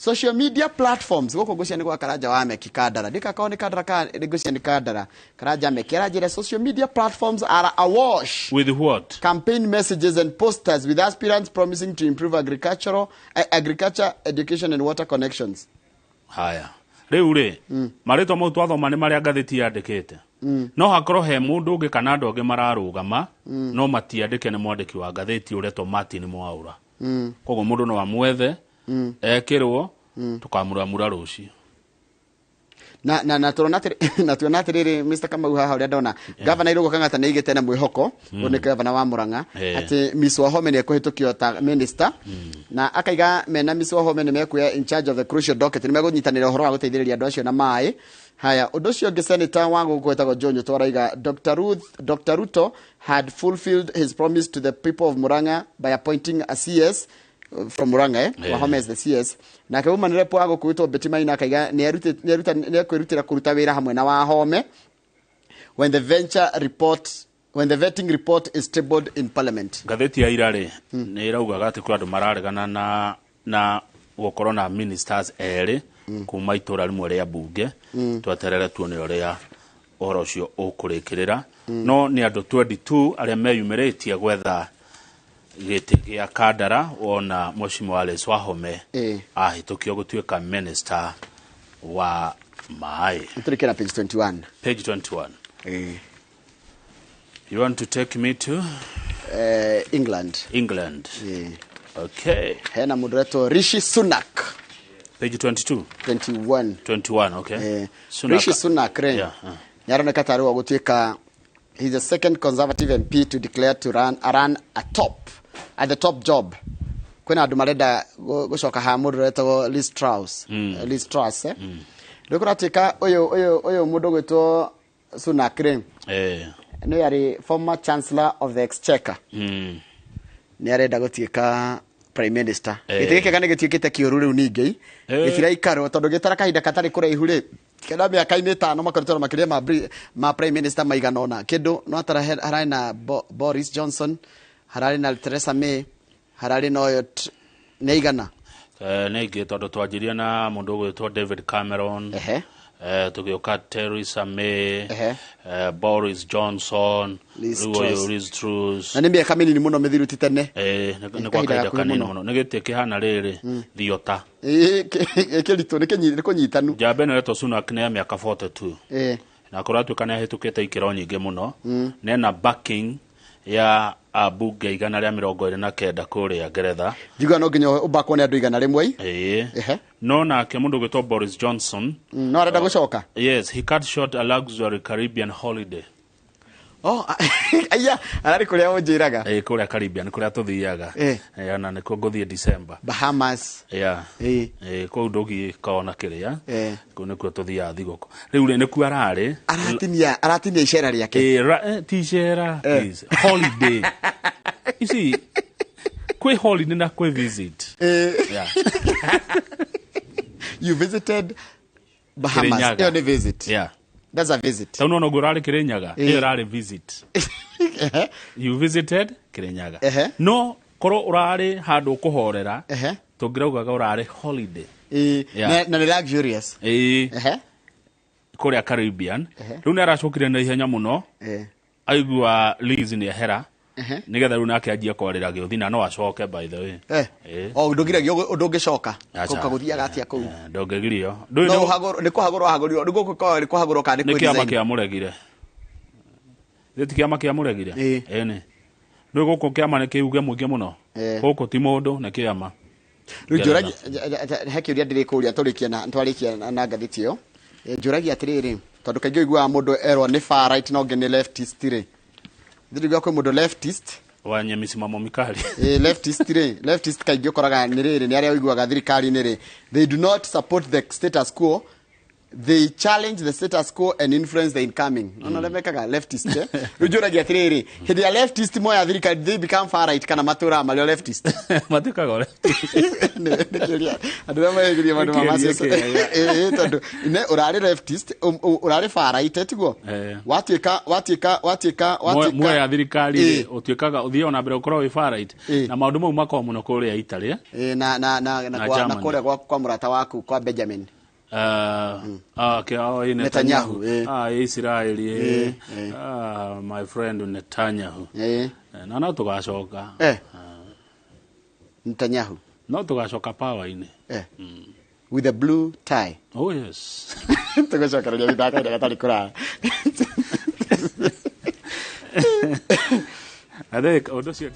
Social media platforms goko gocia ni gwa Karaja wa Meki Kadara dika kaone Kadara ka gocia ni Kadara Karaja Meki Karaja. Social media platforms are awash with what? Campaign messages and posters with aspirants promising to improve agriculture, education and water connections. Haya riu ri marito mau twathoma ni maria ngathiti yandikite no hakorwo he mundu ungi kana andu angi mararugama no matiandike ni mwandiki wa ngathiti uretwo Martin Mwaura koguo mundu no amwethe ekirwo tukamuramura rucio na tuona atiriri Mr. Kamau haha uria ndona governor Irungu Kang'ata ni igite na mwihoko ni governor wa Murang'a ati Miss Wahome ni ekuhitukio ta minister na akaiga mena Miss Wahome ni mekuya in charge of the crucial docket ni megunyitanira uhoro wa guteithiriria andu acio na mai. Haya undu ucio ngi senator wangu gwetagwo Jonyo twaraiga Dr. Ruto had fulfilled his promise to the people of Murang'a by appointing a CS from Murang'a Wahome as the CS na kauma nirepo wago kuitwo Betty Maina kaiga ni kwirutira kuruta wira hamwe na Wahome when the vetting report is tabled in parliament. Gatheti ya irare ni irauga gati kwa andu mararegana na gukorwo na ministers eri kuma itura rimwe ria bunge tweterere tuone uria uhoro ucio ukurikirira no ni andu 22 aria meyumiritie gwetha giti gia Kadara wona Mheshimiwa Alice Wahome ahitukio gutuika minister wa mai. Turikira page 21. Page 21. You want to take me to England. Okay. Hena moderator Rishi Sunak. Page 22. 21, okay. Rishi Sunak nyaroneka tari wa gutuika he's the second conservative MP to declare to run at the top job. Kwena andu marenda gucoka ha mundu retagwo Liz Truss ndikuratika uyu mundu gwitwo Sunak no yari former chancellor of the exchequer ni arenda gutuika prime minister gitike kana gituikite kiuru riu ningi gitira ikaro tondu gitara kahinda katari kuraihu ri kenda miaka-ini 5 makarutana makiria ma prime minister maiganona kindu no atara harari na Boris Johnson, harari na Theresa May, harari no yo neigana negi tondu twanjiria na mundu gwitwo David Cameron tugioka Theresa May, Boris Johnson, Liz Truss na ni miaka minini muno mithiruti tene ni kwa kaida kanini muno nigite kihana riri thiota kirito ni kunyitanu jambe no eto Sunak ne miaka 42 na kuratu kana hitukite ikiro nyingi muno nena backing ya abunge igana ria 29 kuria Ngeretha jiga no nginya ubakwo ni andu igana rimwe no na ke mundu gwitwo Boris Johnson no arenda gucoka yes he cut short a luxury Caribbean holiday aya arari kuria unjiraga kuria Caribbean kuria tuthiaga na niko nguthie December Bahamas ko ndogi kaona kiria ko niko tuthia thigoko riu ni ku arari aratinia icera riake ti icera please holiday you see kwe holiday na kwe visit you visited Bahamas you visit that's a visit tauno no gorari Kirinyaga hiyo rari visit you visited Kirinyaga no koro urari handu kuhorera tungiraugaga urari holiday na luxurious kuria Caribbean riu ni aracukire na ihenya muno aigua Liz ni ahera nigetha riu nake anjia kwarira giuthina no acoke by the way ndugiragia ndungicoka kuka guthiaga atia ku ndungigirio no ni kuhagurwo hagurio ndiguko ni kuhagurwo kana ni kiama kia muregire Theti kiama kia muregire ene ndo goko kiama ne kiuge muge muno goko ti mundu na kiama Rujuragia hekiuria ndirikuria turikia na twarikia na ngathiti yo njuragia atiriri tondu kaingĩ igua mundu erwo ni far right no ngene leftist ri ndirigwa kwa mundu leftist wanye misimamo mikali leftist kaingĩ ukoraga ni riri ni aria uiguaga thirikari ni ri they do not support the status quo, they challenge the status quo and influence the incoming. No lemekaga leftist rujuragia atiriri hindi ya leftist moya thirikari they become far right kana matura malio leftist matikaga andå mageria mandu mamacio tondu ne urari leftist urari far right tiguo watuika mwe ya thirikari utuikaga uthio na mbere ukorwo wi far right na maundu mau makwa muno kuria Italy na kuria kwa murata waku kwa Benjamin Netanyahu Israeli my friend Netanyahu na no tugacoka Netanyahu no tugacoka power ine with a blue tie. Oh yes tugacoka ria bidaka ria gatari kura ade odo cio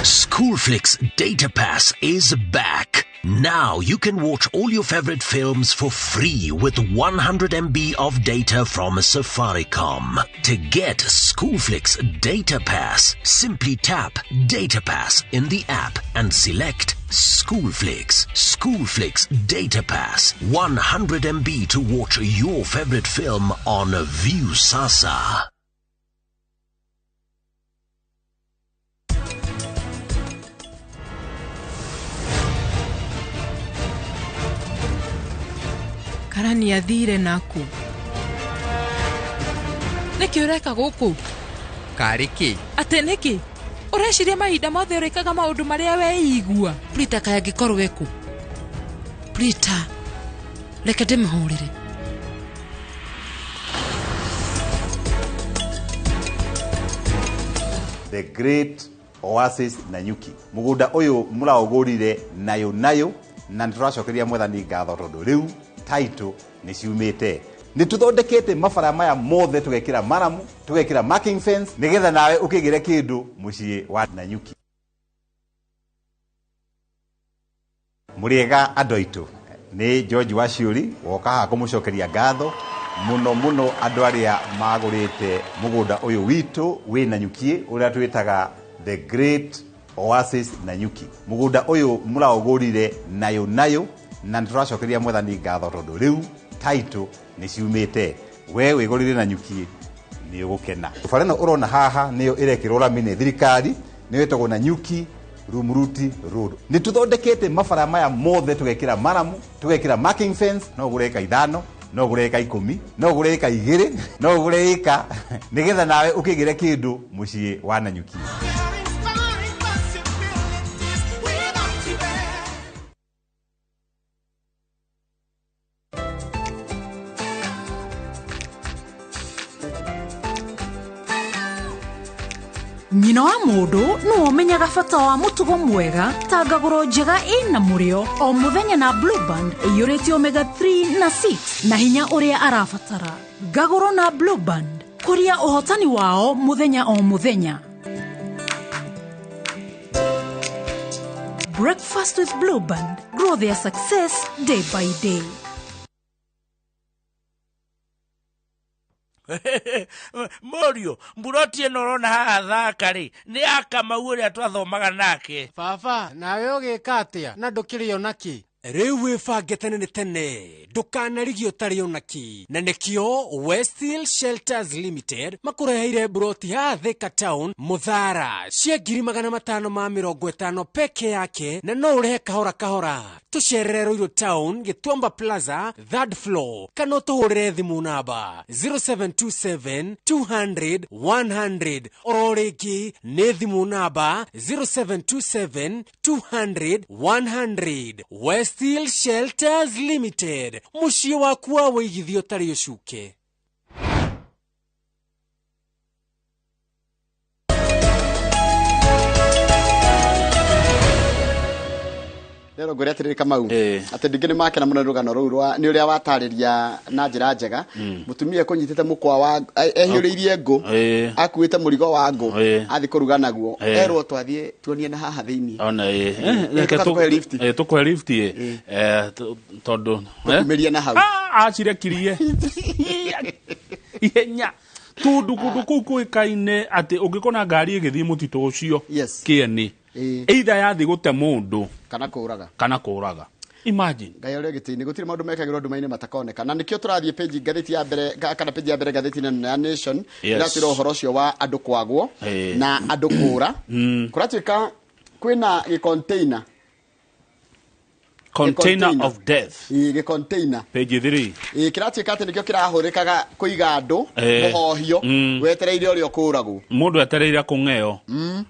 Schoolflix Data Pass is back. Now you can watch all your favorite films for free with 100 MB of data from Safaricom. To get Schoolflix Data Pass, simply tap Data Pass in the app and select Schoolflix. Schoolflix Data Pass. 100 MB to watch your favorite film on View Sasa. Karani athire naku. Niki ureka guku? Kariki. Ate niki? Ureciria mahinda mothe urekaga maundu maria we igua. Prita kaya gikorwo weku. Prita. Reke ndimhurire. The Great Oasis Nanyuki. Mugunda uyu muraugurire nayo na nituracokeria mwathani ngatho tondu riu title ni ciumite ni tuthondekete mabara maya mothe tugekira maramu tugekira marking fence nigetha nawe ukigire kindu mucii wa Nanyuki. Muriega andu aitu ni George Waciuri woka ha kumucokeria ngatho muno andu aria magurite mugunda uyu witu wi Nanyuki uria twitaga The Great Oasis Nanyuki. Mugunda uyu muraugurire nayo na nituracokeria mwathani ngatho tondu riu title ni ciumite we wigurire Nanyuki ni ugukena. Bara no urona haha niyo irekirwo rami ni thirikari ni wetagwo Nanyuki Rumuruti Road. Ni tuthondekete mabara maya mothe tugekira maramu tugekira marking fence no gureka 5 no gureka 10 no gureka 2 no gureka nigetha nawe ukigire kindu mucii wa Nanyuki. Nyina wa mundu no omenyaga bata wa mutugo mwega ta ngaguro njega ina murio o muthenya na Blue Band iyurĩtio omega 3 na 6 na hinya uria arabatara. Ngaguro na Blue Band kuria uhotani wao muthenya o muthenya. Breakfast with Blue Band. Grow their success day by day. Morio, mburoti norona haha thakari ni Akamau uria twathomaga nake. Baba, nawe ugika atia na ndukiri onaki? Riu wibange tene ndukanarigio tari onaki na nikio Westhill Shelters Limited makureheire broti ha Thika Town Muthara cia 550 peke yake na no urehe kahora tucerere Ruiru Town Gituamba Plaza 3rd floor kana tuhurire thimu namba 0727 200 100 ororigi ni thimu namba 0727 200 100 Westhill Shelters Limited. Mushie waku wa wigithio tari ucuke. Lero ngore atiriri Kamau ati ndingine makena muno rugano ruu rwa ni uria watariria na njira njega mutumia kunyitite mukwa wa ehiuriirie ngo akuite murigo wa ngo athi kuruga naguo erwo twathie tuonie na haha thiini ona tukwe lift tondu kumeria na hau acire kirie ihenya tundu kundu kuu kuikaine ati ungikona ngari igithii mutito ucio kieni either yathi gute mundu kana kuraga imagine ngai ore gitini gutire maundu mekagirwo ndumaine matakoneka na nikio turathie page ngatheti ya mbere kana page ya mbere ngatheti na Nation iratira uhoro ucio wa andu kwagwo na andu kura kuratuika kwina container of death container page 3 kiratuika ati nikio kirahurikaga kuiga andu muhohio wetereire urio kuragwo mundu etereire kungeo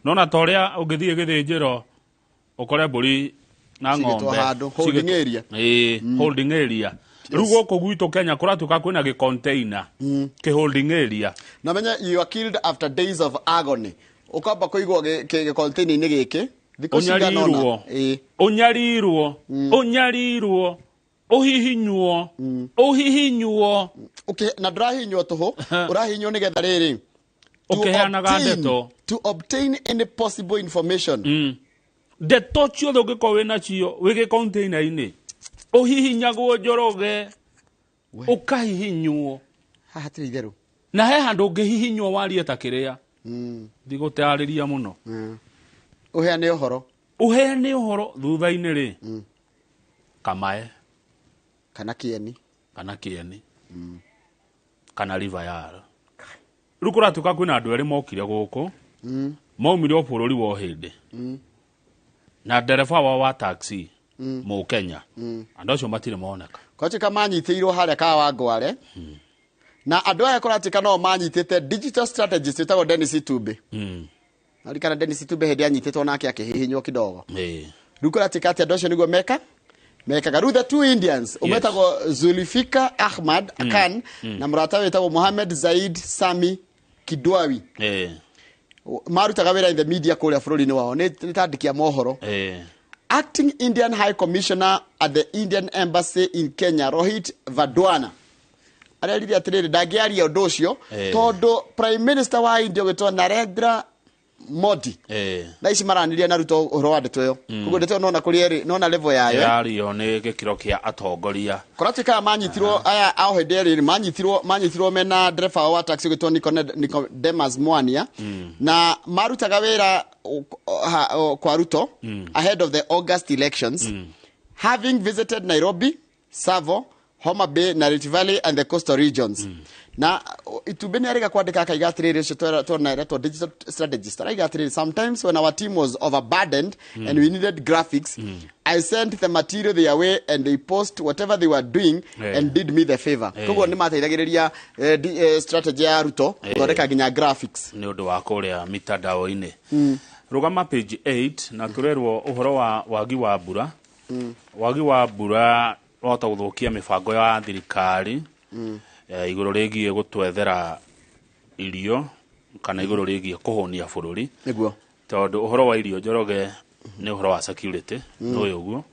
nona toria ungithie githinjiro ukore mburi na ng'ombe holding area holding area rugo ko gwito Kenya kuratuka kwina ge container ke holding area na menya you are killed after days of agony ukamba kuigwo ge container ni giki onyarirwo ohihinywo okay na drahinywo toho urahinywo nigetha riri to obtain any possible information the touch yo doge ko wena chiyo wege container ini ohihinyagwo njoroge ukahihinywo haha tiri theru na he handu ngihihinywo warie takiria ndigutariria muno uheane uhoro thutha-ini ri kamae kana kieni kana river yara rukuratuka kwina andu eri mokire guku maumire bururi wo hindi na dereva wa taxi mu Kenya andu acio matire moneka kwatika manyitiirwo haria ka wa ngware na andu aya kuratika no manyitite digital strategist wetagwo Dennis Itube alikana Dennis Itube hindi anyititwo nake akihihinywo kidogo rukuratika ati andu acio niguo mekaga rutha 2 Indians umetagwo Zulfika Ahmad Khan na murata wetagwo Mohamed Zaid Sami Kidwawi marutaga wira in the media kuria bururi-ini wao ni tandikia mohoro acting Indian High Commissioner at the Indian Embassy in Kenya Rohit Vadwana arerire atiriri ndagiaria undu ucio tondu Prime Minister wa India wetwa Narendra Modi na ici maraniria na ruto uhoro wa ndeto yo kugo ndeto nona kurieri nona level yayo yario ni gikiro kia atongoria kuratika manyitirwo aya ao hederi manyitirwo mena driver wa taxi gitwa Nicodemus Mwania na marutaga wira kwa ruto ahead of the August elections having visited Nairobi, Savo, Homa Bay, Rift Valley and the coastal regions na Itube ni ariga kwandika akaiga atiriri to digital strategist ariga atiriri sometimes when our team was overburdened and we needed graphics I sent the material their way and they post whatever they were doing and did me the favor kugo ni mateithagiriria strategy ya ruto thondeka ginya graphics ni undu wa kuria mitandao-ini rugama page 8 na turerwo uhoro wa wagi wa mbura rota guthukia mibango ya thirikari iguru rigie gutwethera irio kana iguru rigie kuhonia bururi niguo tondu uhoro wa irio njoroge ni uhoro wa security no uguo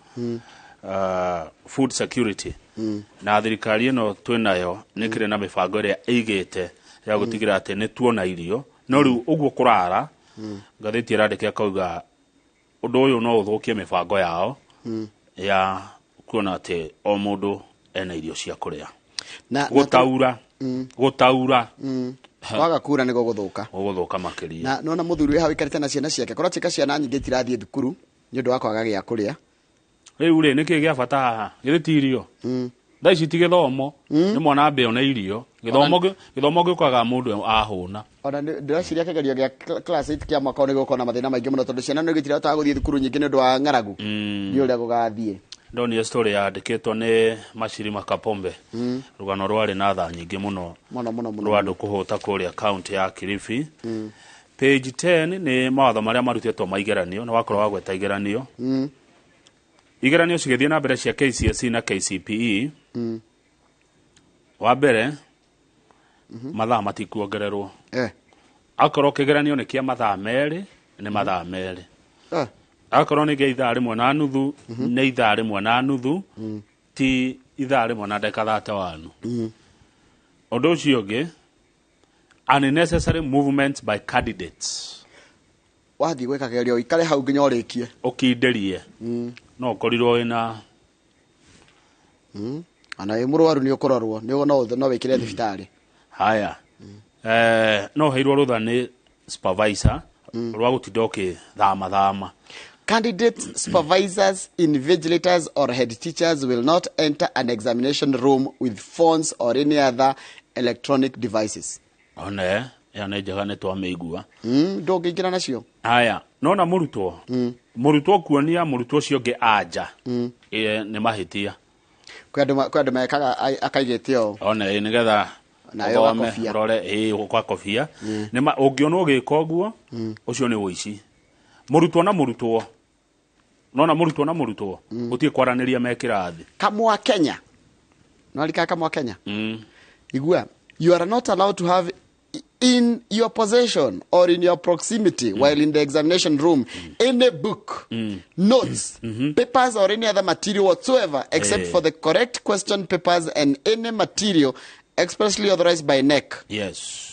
food security na thirikari ino twinayo nikire na mibango iria igite ya gutigira ati ni tuona irio no riu uguo kurara ngatheti irandike akauga undu uyu no uthukie mibango yao ya kuona ati o mundu ena irio cia kuria na gutaura waga kura nigo guthuka makiria na nona muthuri hawe karita na ciana ciake kuratika ciana nyingi tirathie thukuru ni undu wa kwaga gia kuria riu ri niki gia bata haha githitirio thaa ici ti githomo ni mwana mbeo na irio githomo gikuaga mundu ahuna ona ndireciria kigerio gia class 8 kia mwaka ni gukona mathina maingi muno tondu ciana no gitira ta guthie thukuru nyingi ni undu wa ngaragu ni uria gugathie ndoni story yandikitwo ni Mashiri Makapombe rugano rwari na tha nyingi muno rwandu kuhuta kuria county ya Kilifi page 10 ni mawatho maria marutitwo maigeranio na wakorwo wagweta igeranio igeranio cigithie na mbere cia KCSE na KCPE wa mbere mathaa matikuongererwo akorwo kigeranio ni kia mathaa meri ni mathaa meri akorwo nĩ gĩa ithaa rĩmwe na nuthu nĩ ithaa rĩmwe na nuthu ti ithaa rĩmwe na ndagĩka 31 ũndũ ũcio ũngĩ unnecessary movements by candidates wathiĩ gwĩka kĩgerio ikare hau nginya ũrĩkie ũkindĩrie no ũkorirwo wĩna ana wĩ mũrwaru nĩ ũkũrorwo no wĩkĩre thibitarĩ haya no heirwo rũtha nĩ supervisor rwa gũtinda ũkĩthama. Candidates, supervisors, invigilators or head teachers will not enter an examination room with phones or any other electronic devices. One ya nĩ njega nĩ twamĩigua ndũngĩingĩra nacio. Haya nona mũrutwo kuonia mũrutwo ũcio ũngĩ anja nĩ mahĩtia kwĩ andũ mekaga akaigĩte o one nĩgetha nayo rore kwa kofia nĩma ũngĩona ũgĩka ũguo ũcio nĩ ũici mũrutwo na mũrutwo nona mũrutwo na mũrutwo ũtiĩ kwaranĩria me kĩrathi kamwa Kenya no alika kamwa Kenya igua you are not allowed to have in your possession or in your proximity while in the examination room any book, notes, papers or any other material whatsoever except for the correct question papers and any material expressly authorized by NEC. Yes.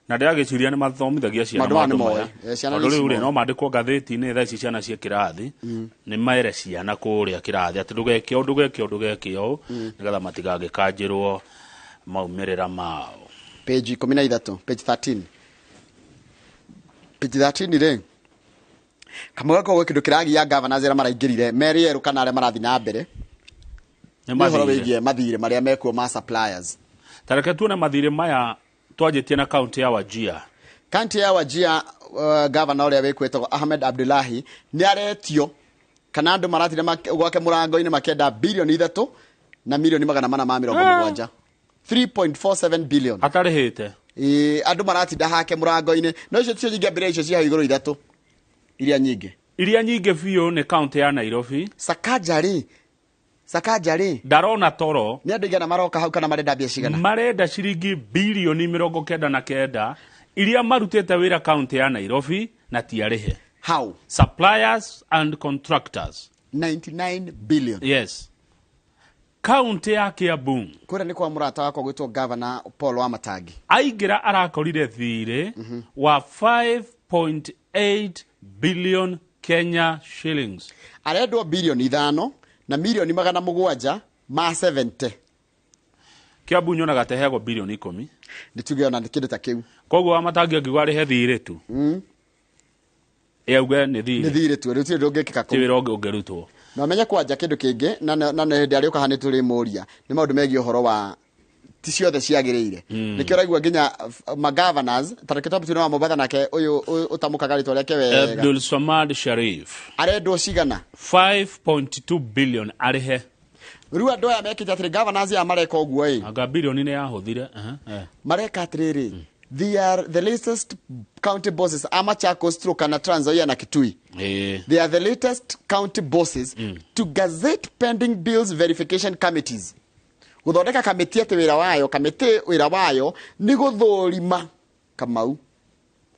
Na ndĩragĩciria nĩ mathomithagia ciana maũndũ maya. Andũ rĩu rĩ no mandĩkwo ngathĩti-inĩ thaa ici ciana cia kĩrathi nĩ mere ciana kũrĩa kĩrathi atĩ ndũgeke ũũ nĩgetha matigagĩkanjĩrwo maumĩrĩra mao. Page 13, page 13. Page 13 rĩ kamwe ko kĩndũ kĩragia governors arĩa maraingĩrire meri erũ kana arĩa marathi na mbere nĩ mahoro wĩgie mathirĩ marĩa mekuo ma suppliers. Tareke tuone mathirĩ maya twanjĩtie na county ya Wajir. County ya Wajir governor ũrĩa wĩkwĩtwo Ahmed Abdullahi nĩ aretio kana andũ maratire gwake mũrango-inĩ makĩenda bilioni 3 na milioni 470 3.47 billion atarĩhĩte andũ maratinda hake mũrango-inĩ no icio cio nyingĩ mbere icio cia igũrũ 3 iria nyingĩ biũ nĩ county ya Nairobi Sakajari ndarona toro nĩ andũ igana maroka hau kana marenda mbia cigana marenda ciringi bilioni 99 iria marutĩte wĩra county ya Nairobi na tiarĩhe how suppliers and contractors 99 billion yes county ya Kiambu kũrĩa nĩ kwa mũrata wako gwĩtwo governor Paul Wamatangi aingĩra arakorire thirĩ wa 5.8 billion Kenya shillings arendwo bilioni 5 na milioni 700 ma 70 Kiambu nyonaga tehego bilioni 10 nituge ona kĩndũ ta kĩu koguo Wamatangi angĩgwa rĩhe thirĩ tu yauga nĩ thirĩ tu rĩu ndũngĩkĩka kũ wĩra ũngĩrutwo na menye kwanja kĩndũ kĩngĩ na hĩndĩ arĩa ũkahane tũrĩ mũria nĩ maũndũ megiĩ ũhoro wa ti ciothe ciagĩrĩire nĩkĩo raigua nginya governors tareke top wa Mombasa nake ũyũ ũtamukaga rĩtwa rĩake wega Abdul Samad Sharif arendwo cigana 5.2 billion arĩhe rĩu andũ aya mekĩte atĩrĩ governors ya mareka ũguo anga bilioni nĩ yahũthire mareka atĩrĩrĩ they are the latest county bosses Machakos, Turkana, Trans Nzoia na Kitui. They are the latest county bosses to gazette pending bills verification committees. Guthondeka kamĩtĩ atĩ wĩra wayo nĩ gũthũrima Kamau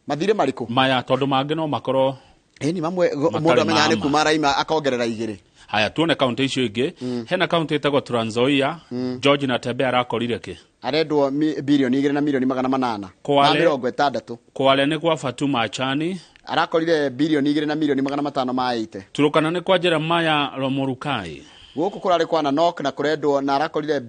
mathirĩ marĩkũ maya tondũ mangĩ no makorwo ni mamwe mũndũ amenya nĩ kuma raima akongerera igĩrĩ. Haya tuone county icio ingĩ hena county ĩtagwo Trans Nzoia George na Tembe arakorire kĩ arendwo bilioni 2 na milioni 800 60 Kwale nĩ kwa Fatuma Achani arakorire bilioni 2 na milioni 500 ma 80 Turukana nĩ kwa Jeremiah Lomurukai gũkũ kũrarĩ kwa Nanok na kũrendwo na arakorire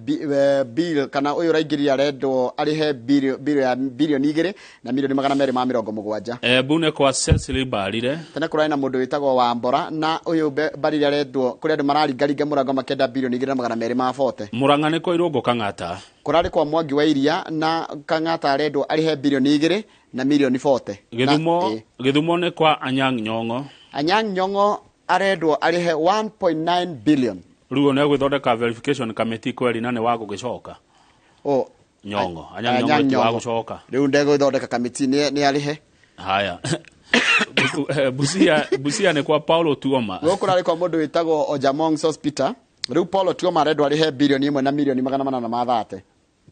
bill kana ũyũ raingĩria arendwo arĩhe bill ya bilioni 2 na milioni 270 Bune kwa Cecily Barire tene kũrarĩ na mũndũ wĩtagwo Wambora na ũyũ Barire arendwo kũrĩ andũ mararingaringa mũrango makenda bilioni 2 na 240 Murang'a nĩ kwa Irũngũ Kang'ata kũrarĩ kwa Mwangi wa Iria na Kang'ata arendwo arĩhe bilioni 2 na milioni 40 Gĩthumo nĩ kwa Anyang' Nyong'o arendwo arĩhe 1.9 billion Ruo nĩ gwĩthondeka verification committee kweli na nĩ wa gũgĩcoka Nyong'o Anyang' wa gũcoka rĩu ndegũthondeka committee nĩ arĩhe haya Busia nĩ kwa Paulo Tuoma gũkũ rarĩ kwa mũndũ wĩtagwo Ojamong Hospital rĩu Paulo Tuoma arendwo arĩhe bilioni 1 na milioni 430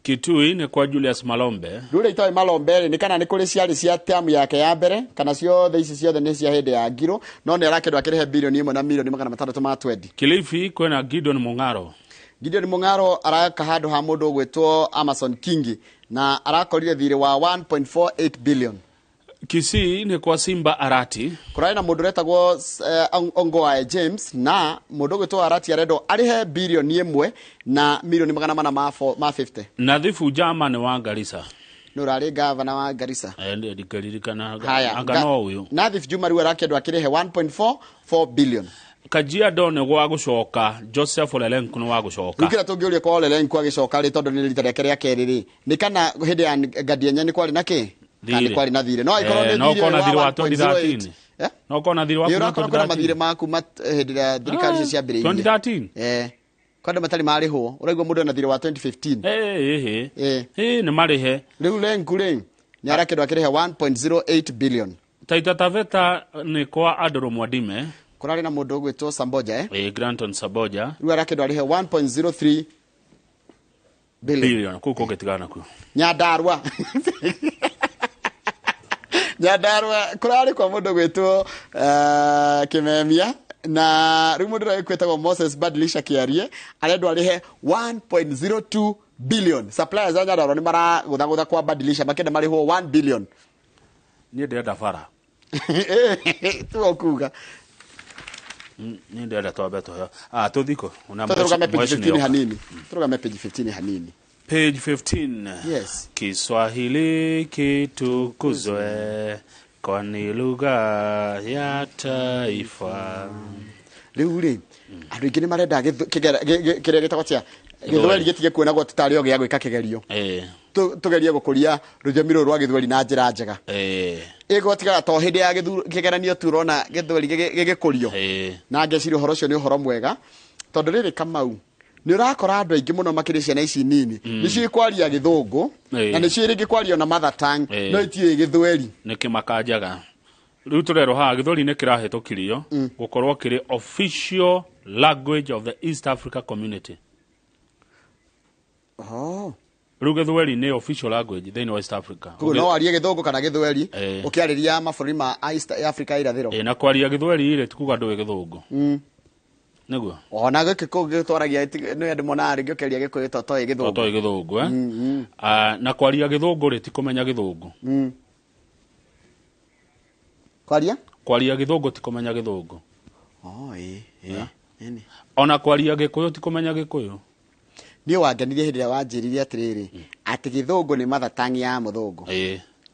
Kitui ni kwa Julius Malombe. Rure itoe Malombe ni kana ni kuri ciari cia tamu yake ya mbere kana ciothe ici ciothe ni cia hindi ya ngiro no ni arakedwa akirehe bilioni 1 na milioni 620. Kilifi kwena Gideon Mung'aro. Gideon Mung'aro araka handu ha mundu gwitwo Amazon King na arakorire thire wa 1.48 billion. Kisii ni kwa Simba Arati. Kurai na mundu retagwo Ongoa James na mundu gwitwo Arati aredo arihe bilioni 1 na milioni 450. Nadhifu Jama ni wa Garissa. Nurari gavana wa Garissa. Ndikaririkana angano uyu. Nadhifu Juma riwe arakedwa akirehe 1.44 billion. Kajiado ni gwa gucoka Joseph Olelenku ni wa gucoka. Ukira tungiuria kwa Olelenku agicoka ri tondu ni rita reke ria keriri ni kana hindi ya Gadienya ni kwari naki kandi kwari na thire no ikorwo ni no kona thire wa 2013 no kona thire wa 2013 mathire maku hindi ya thirikari cia mbere 2013 kwanda matari marihwo uraigwa mundu na thire wa 2015 ni marihe riu Lenku ri ni arakedwa akirehe 1.08 billion. Taita Taveta ni kwa Adoro Mwadime. Kurari na mundu gwitwo Samboja Granton Samboja riu arakedwa arihe 1.03 billion kuko getigana ku Nyandarua Nyandarua kurari kwa mundu gwitwo Kimemia na riu mundu gwitagwo Moses Badilisha Kiarie arendwa arihe 1.02 billion. Suppliers za Nyandarua ni mara gutha kwa Badilisha makende mariho 1 billion. Ni ndenda fara tu kuga ni ndenda to beto tuthiko una page 15 hanini turugame page 15 hanini page 15. Yes. Kiswahili kitukuzwe kwani lugha ya taifa. Riu ri andu ingi ni marenda kiria gitagwatia githweri gitige kuonagwo tutari ogia gwika kigerio tugerie gukuria rujemi ruru rwa githweri na njira njega igotiga to hindi ya kigeranio turona githweri gigikurio na ngeciria uhoro ucio ni uhoro mwega tondu riri Kamau ni urakora andu aingi muno makiri ciana ici nini ni ciikwaria githungu na ni ciiringi kwaria na mother tongue no itie githweri ni kimakanjaga riu turero ha githweri ni kirahitukirio gukorwo kiri official language of the East Africa Community. Riu githweri ni official language thini wa East Africa. No arie githungu kana githweri ukiariria maburi ma East Africa irathiro na kwaria githweri ire tikuga ndu githungu niguo ona gikiko gitwaragia no andu monari ngiokeria gikuyu totoe githungu na kwaria githungu ri tikumenya githungu kwaria githungu tikumenya githungu ona kwaria gikuyu tikumenya gikuyu ni wangenirie hindi ya wanjiririe atiriri ati githungu ni mother tongue ya muthungu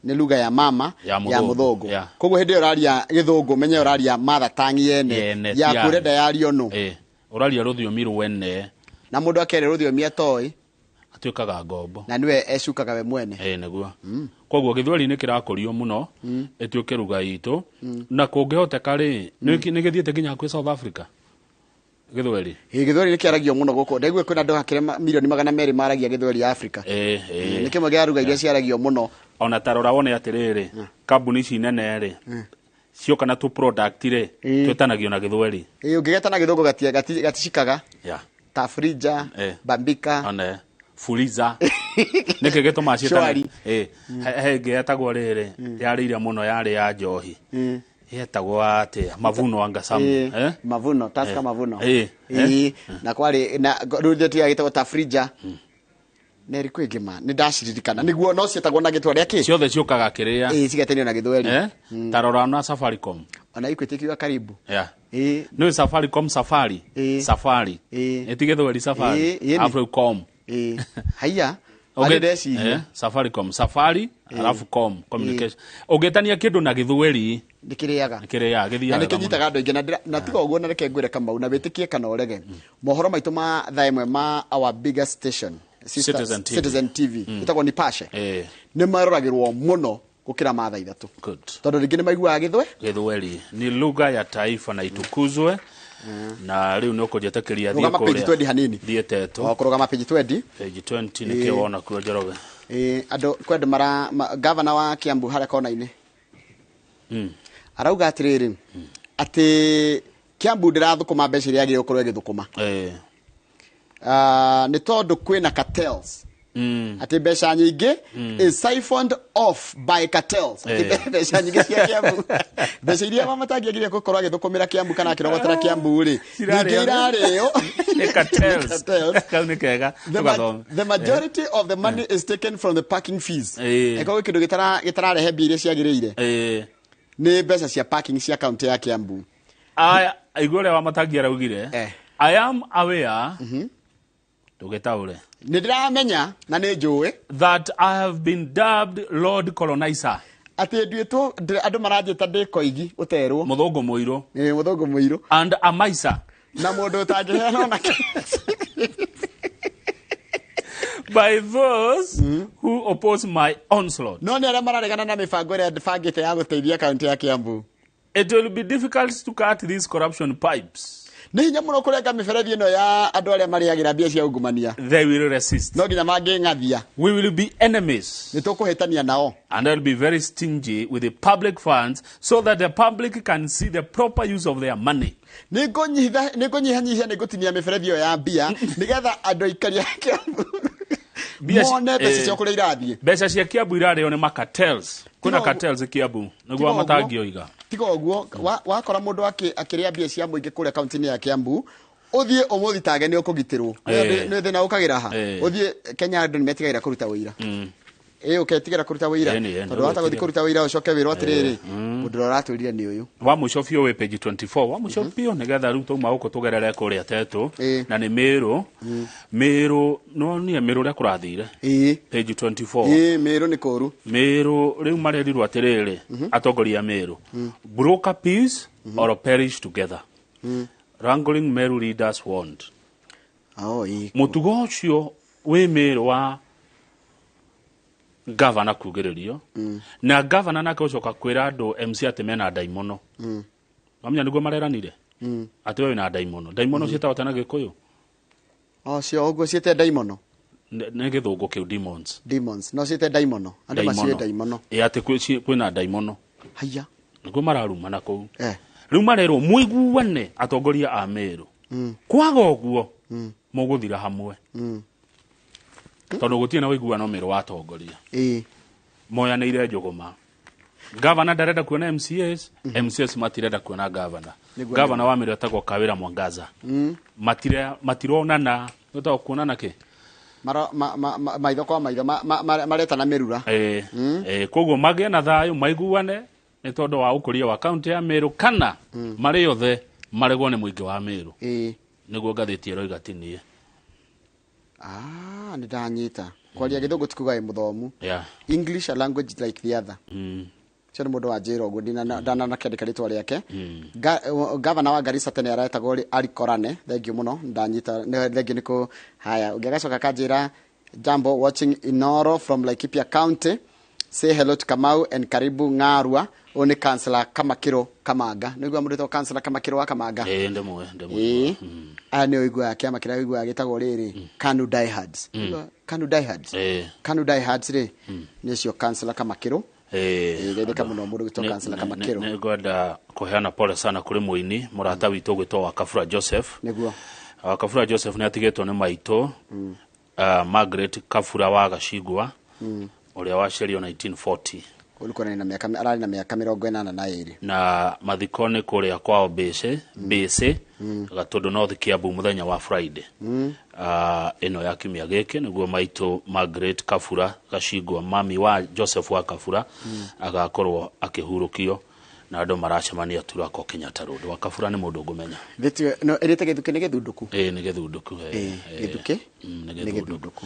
ni lugha ya mama ya muthungu koguo hindi uraria githungu menye uraria mother tongue yene ya kurenda yario no uraria ruthiomi rwene na mundu akere ruthiomi atoi atuikaga ngombo na niwe ecukaga we mwene niguo koguo githweri ni kirakurio muno etuike ruga itu na kungihoteka ri ni githiete nginya kwi South Africa githweri githweri ni kiaragio muno guko ndegue kwina ndu hakire milioni 200 maragia githweri ya Africa ni kimwe gia ruga iria ciaragio muno ona tarora wone atiriri kambuni ici nene ri cio kana tu product ri twetanagio na githweri ungigetana githungu gatishikaga Tafrija Bambika ona Fuliza nike gituma cietana hege yatagwo riri yarire muno yari ya njohi yetagwo ate mavuno angasamu mavuno taska mavuno na kwari na rudeti yagitagwo Tafrija neri kwigima ni ndashiririkana niguo no cietagwo na gitwa riake ciothe ciukaga kiria cigetenio na githweri tarora na Safaricom ona ikwitikiwa karibu no Safaricom safari etigethweri safari Africom haya Safaricom safari alafu com communication ugetania kindu na githweri ndikiriaga githia na kinyitaga andu ingi na tiga uguo na reke ngwire Kamau na bitikie kana urege mohoro maitu ma thaa imwe ma our biggest station Citizen TV itagwo ni Pashe ni maroragirwo muno gukira matha ithatu tondu ringi ni maiguaga githweri ni lugha ya taifa na itukuzwe na riu no kujetekeria thio kore page 20 hanini thieteto kurugama page 20 nike wona kuo njoroge andu kwenda mara governor wa Kiambu hara kona ine arauga atiriri ati Kiambu ndirathukuma mbeca iria agire ukorwo igithukuma ni tondu kwina cartels ati mbeca nyingi is siphoned off by cartels. Mbeca nyingi cia Kiambu mbeca iria mamatangiagire gukorwo agithukumira Kiambu kana akirogotera Kiambu ri nyingi irario cartels. The majority of the money is taken from the parking fees. Eko kindu gitararehe mbia iria ciagirire ni mbeca cia parking cia account ya Kiambu. Igore wa matangia raugire I am aware tugetaure nidiramenya na ni njui that I have been dubbed Lord Colonizer. Ati nduitwo andu maranjita ndikoigi uterwo muthungu muiru muthungu muiru and a miser na mundu utangiheana na by those who oppose my onslaught. No ni aria mararegana na mibango ria ndibangite ya guteithia kaunti ya Kiambu. It will be difficult to cut these corruption pipes. Ni hinya muno kurenga miberethi ino ya andu aria mariagira mbia cia ungumania. They will resist. No nginya manging'athia. We will be enemies. Ni tukuhitania nao. And they'll be very stingy with the public funds so that the public can see the proper use of their money. Ni ngonyihanyihia ni gutinia miberethi iyo ya mbia nigetha andu ikaria Kiambu mone mbeca cia kuria irathie. Mbeca cia Kiambu irario ni macartels. Kuna cartels Kiambu niguo matangio iga. Tiga uguo wakora mundu akiria mbia cia muingi kuria kaunti ya Kiambu uthie umuthitage ni ukugitirwo ni thina ukagira ha uthie Kenya andu ni metigaira kuruta wira uketigira kuruta wira tondu wata guthi kuruta wira ucoke wira atiriri mundu uratwirire ni uyu wa mucofio we page 24 wa mucofio nigetha ruto mauko tugerere kuria tetu na ni miru no ni miru ria kurathire page 24 miru ni kuru miru riu marerirwo atiriri atongoria miru broker peace or perish together. Wrangling Meru leaders warned. Mutugo ucio we miru wa governor kugiririo na governor nake ucoka kwira andu MC ati mena daimono amenya niguo mareranire ati we na daimono cietagwo tena Gikuyu cio uguo ciete daimono ne githungu kiu demons no ciete daimono andu macie daimono ati kwina daimono haya niguo mararuma na kuu riu marerwo muiguane atongoria a Meru kwaga uguo muguthira hamwe tondu gutie na wiguano Meru wa atongoria moyaneire njuguma governor ndarenda kuona MCS matirenda kuona governor wa Meru atagwo Kawira Mwangaza matironana utago kuonana ki maitho kwa maitho maretana Merura koguo magĩa na thayu maiguane ni tondu wa ukuria wa county ya Meru kana mari yothe maregwo ni muingi wa Meru niguo ngathiti ero igatinie ni ndanyita kwaria githungu tikugae muthomu English a language like the other cio mundu wa njira uguo ndana na kendeka ritwa riake governor wa Garissa tene aretagwo Alikorane thank muno ndanyita thank niko haya ungegacoka kanjira jambo watching Inooro from Laikipia County. Say hello to Kamau and karibu Ngarua oni councillor Kamakiro Kamanga niguo mundu to councillor Kamakiro wa Kamanga ndemwe ani oigwa yake amakira oigwa agitagwo riri Kanu Diehards Kanu Diehards ri nicio councillor Kamakiro ndeka muno mundu gitwa councillor Kamakiro ngwenda kuheana pole sana kuri muini murata witu gwitwo wa Kafura Joseph niguo Kafura Joseph ni atigitwo ni maito Margaret Kafura wa Gashigwa uria wacerio 1940 ulikuwa na miaka arali na miaka 82 na mathikone kuria kwao base gatundu North Kiambu muthenya wa Friday ino ya kimia giki niguo maito Margaret Kafura Gashigwa mami wa Joseph wa Kafura agakorwo akihurukio na andu maracemania turako Kenyatta Road wa Kafura ni mundu ngumenya no erite githuke ni githunduku ni githunduku githuke ni githunduku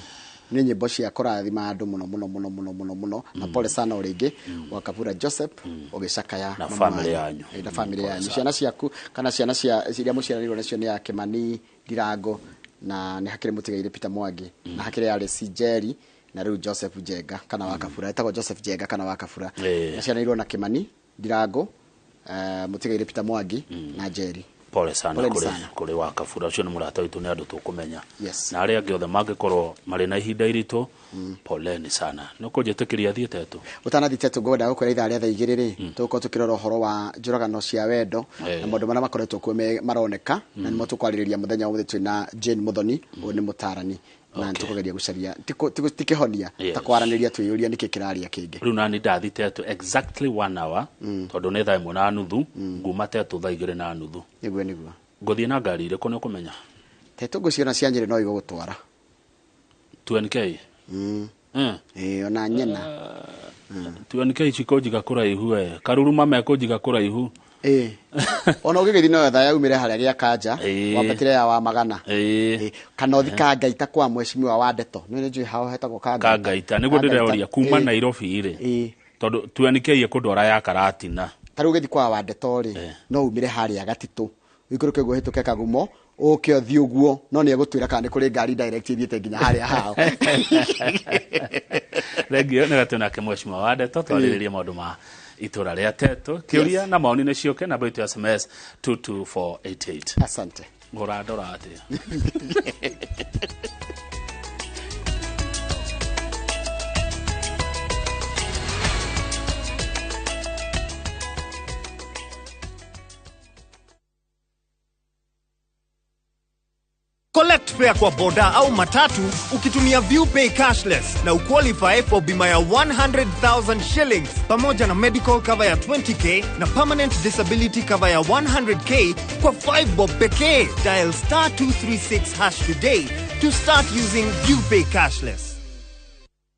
ni nyimbo cia kurathima andu muno na pole sana uringi wa Kafura Joseph ugicakaya na family yanyu ciana ciaku kana ciana cia muciarirwo nacio ni ya Kimani Ndirango na ni hakiri mutigaire Peter Mwangi na hakiri yale Sijeri na riu Joseph Jenga kana wa Kafura etagwo Joseph Jenga kana wa Kafura na ciana na Kimani Ndirango mutigaire Peter Mwangi na Jerry pole sana kuri wa Kafura ucio ni murata witu ni andu tukumenya na aria angi othe mangikorwo mari na ihinda iritu poleni sana nukunjitikiria thie tetu utanathi tetu ngoda gukwira itha ria igiriri tuko tukirora horo wa njuragano cia wendo na maundu maria makoretwo kuo maroneka na nimo tukwariria muthenya wa muthe twina Jane Muthoni ni mutarani na tukugeria gucaria tikehonia ta kwaraniria twiyuria niki kiraria kingi riu nani ndathite tu exactly 1 hour tondu ne thaa 1:30 nguma tetu thaa 2:30 niguo nguthie na ngari ire kone kumenya tetu nguciona cia Nyeri no igo gutwara 2NK ona nyena 2NK chikojiga kuraihu karuruma mekojiga kuraihu ona ugigithi no thaa yaumire haria gia kanja wambatire ya wa magana kana uthika ngaita kwa mheshimiwa wa Ndeto ni njui hao hetagwo kangaita niguo ndireoria kuma Nairobi ire tondu 2NK ikundwara ya Karatina taru ugithi kwa wa Ndeto ri no umire haria Gatitu ikuruke guhituke Kagumo uke othi uguo no ni egutwira kana kuri ngari direct ithiete nginya haria hao regio ne gatuna ke mheshimiwa wa Ndeto twaririe maundu ma itura ria Teto kiuria na maoni ne cioke na baitu SMS 22488 asante ngoradora ati Collect fare kwa boda au matatu ukitumia ViewPay cashless na uqualify for bima ya 100,000 shillings pamoja na medical cover ya 20k na permanent disability cover ya 100k kwa 5 bob pekee. Dial *236# today to start using ViewPay cashless.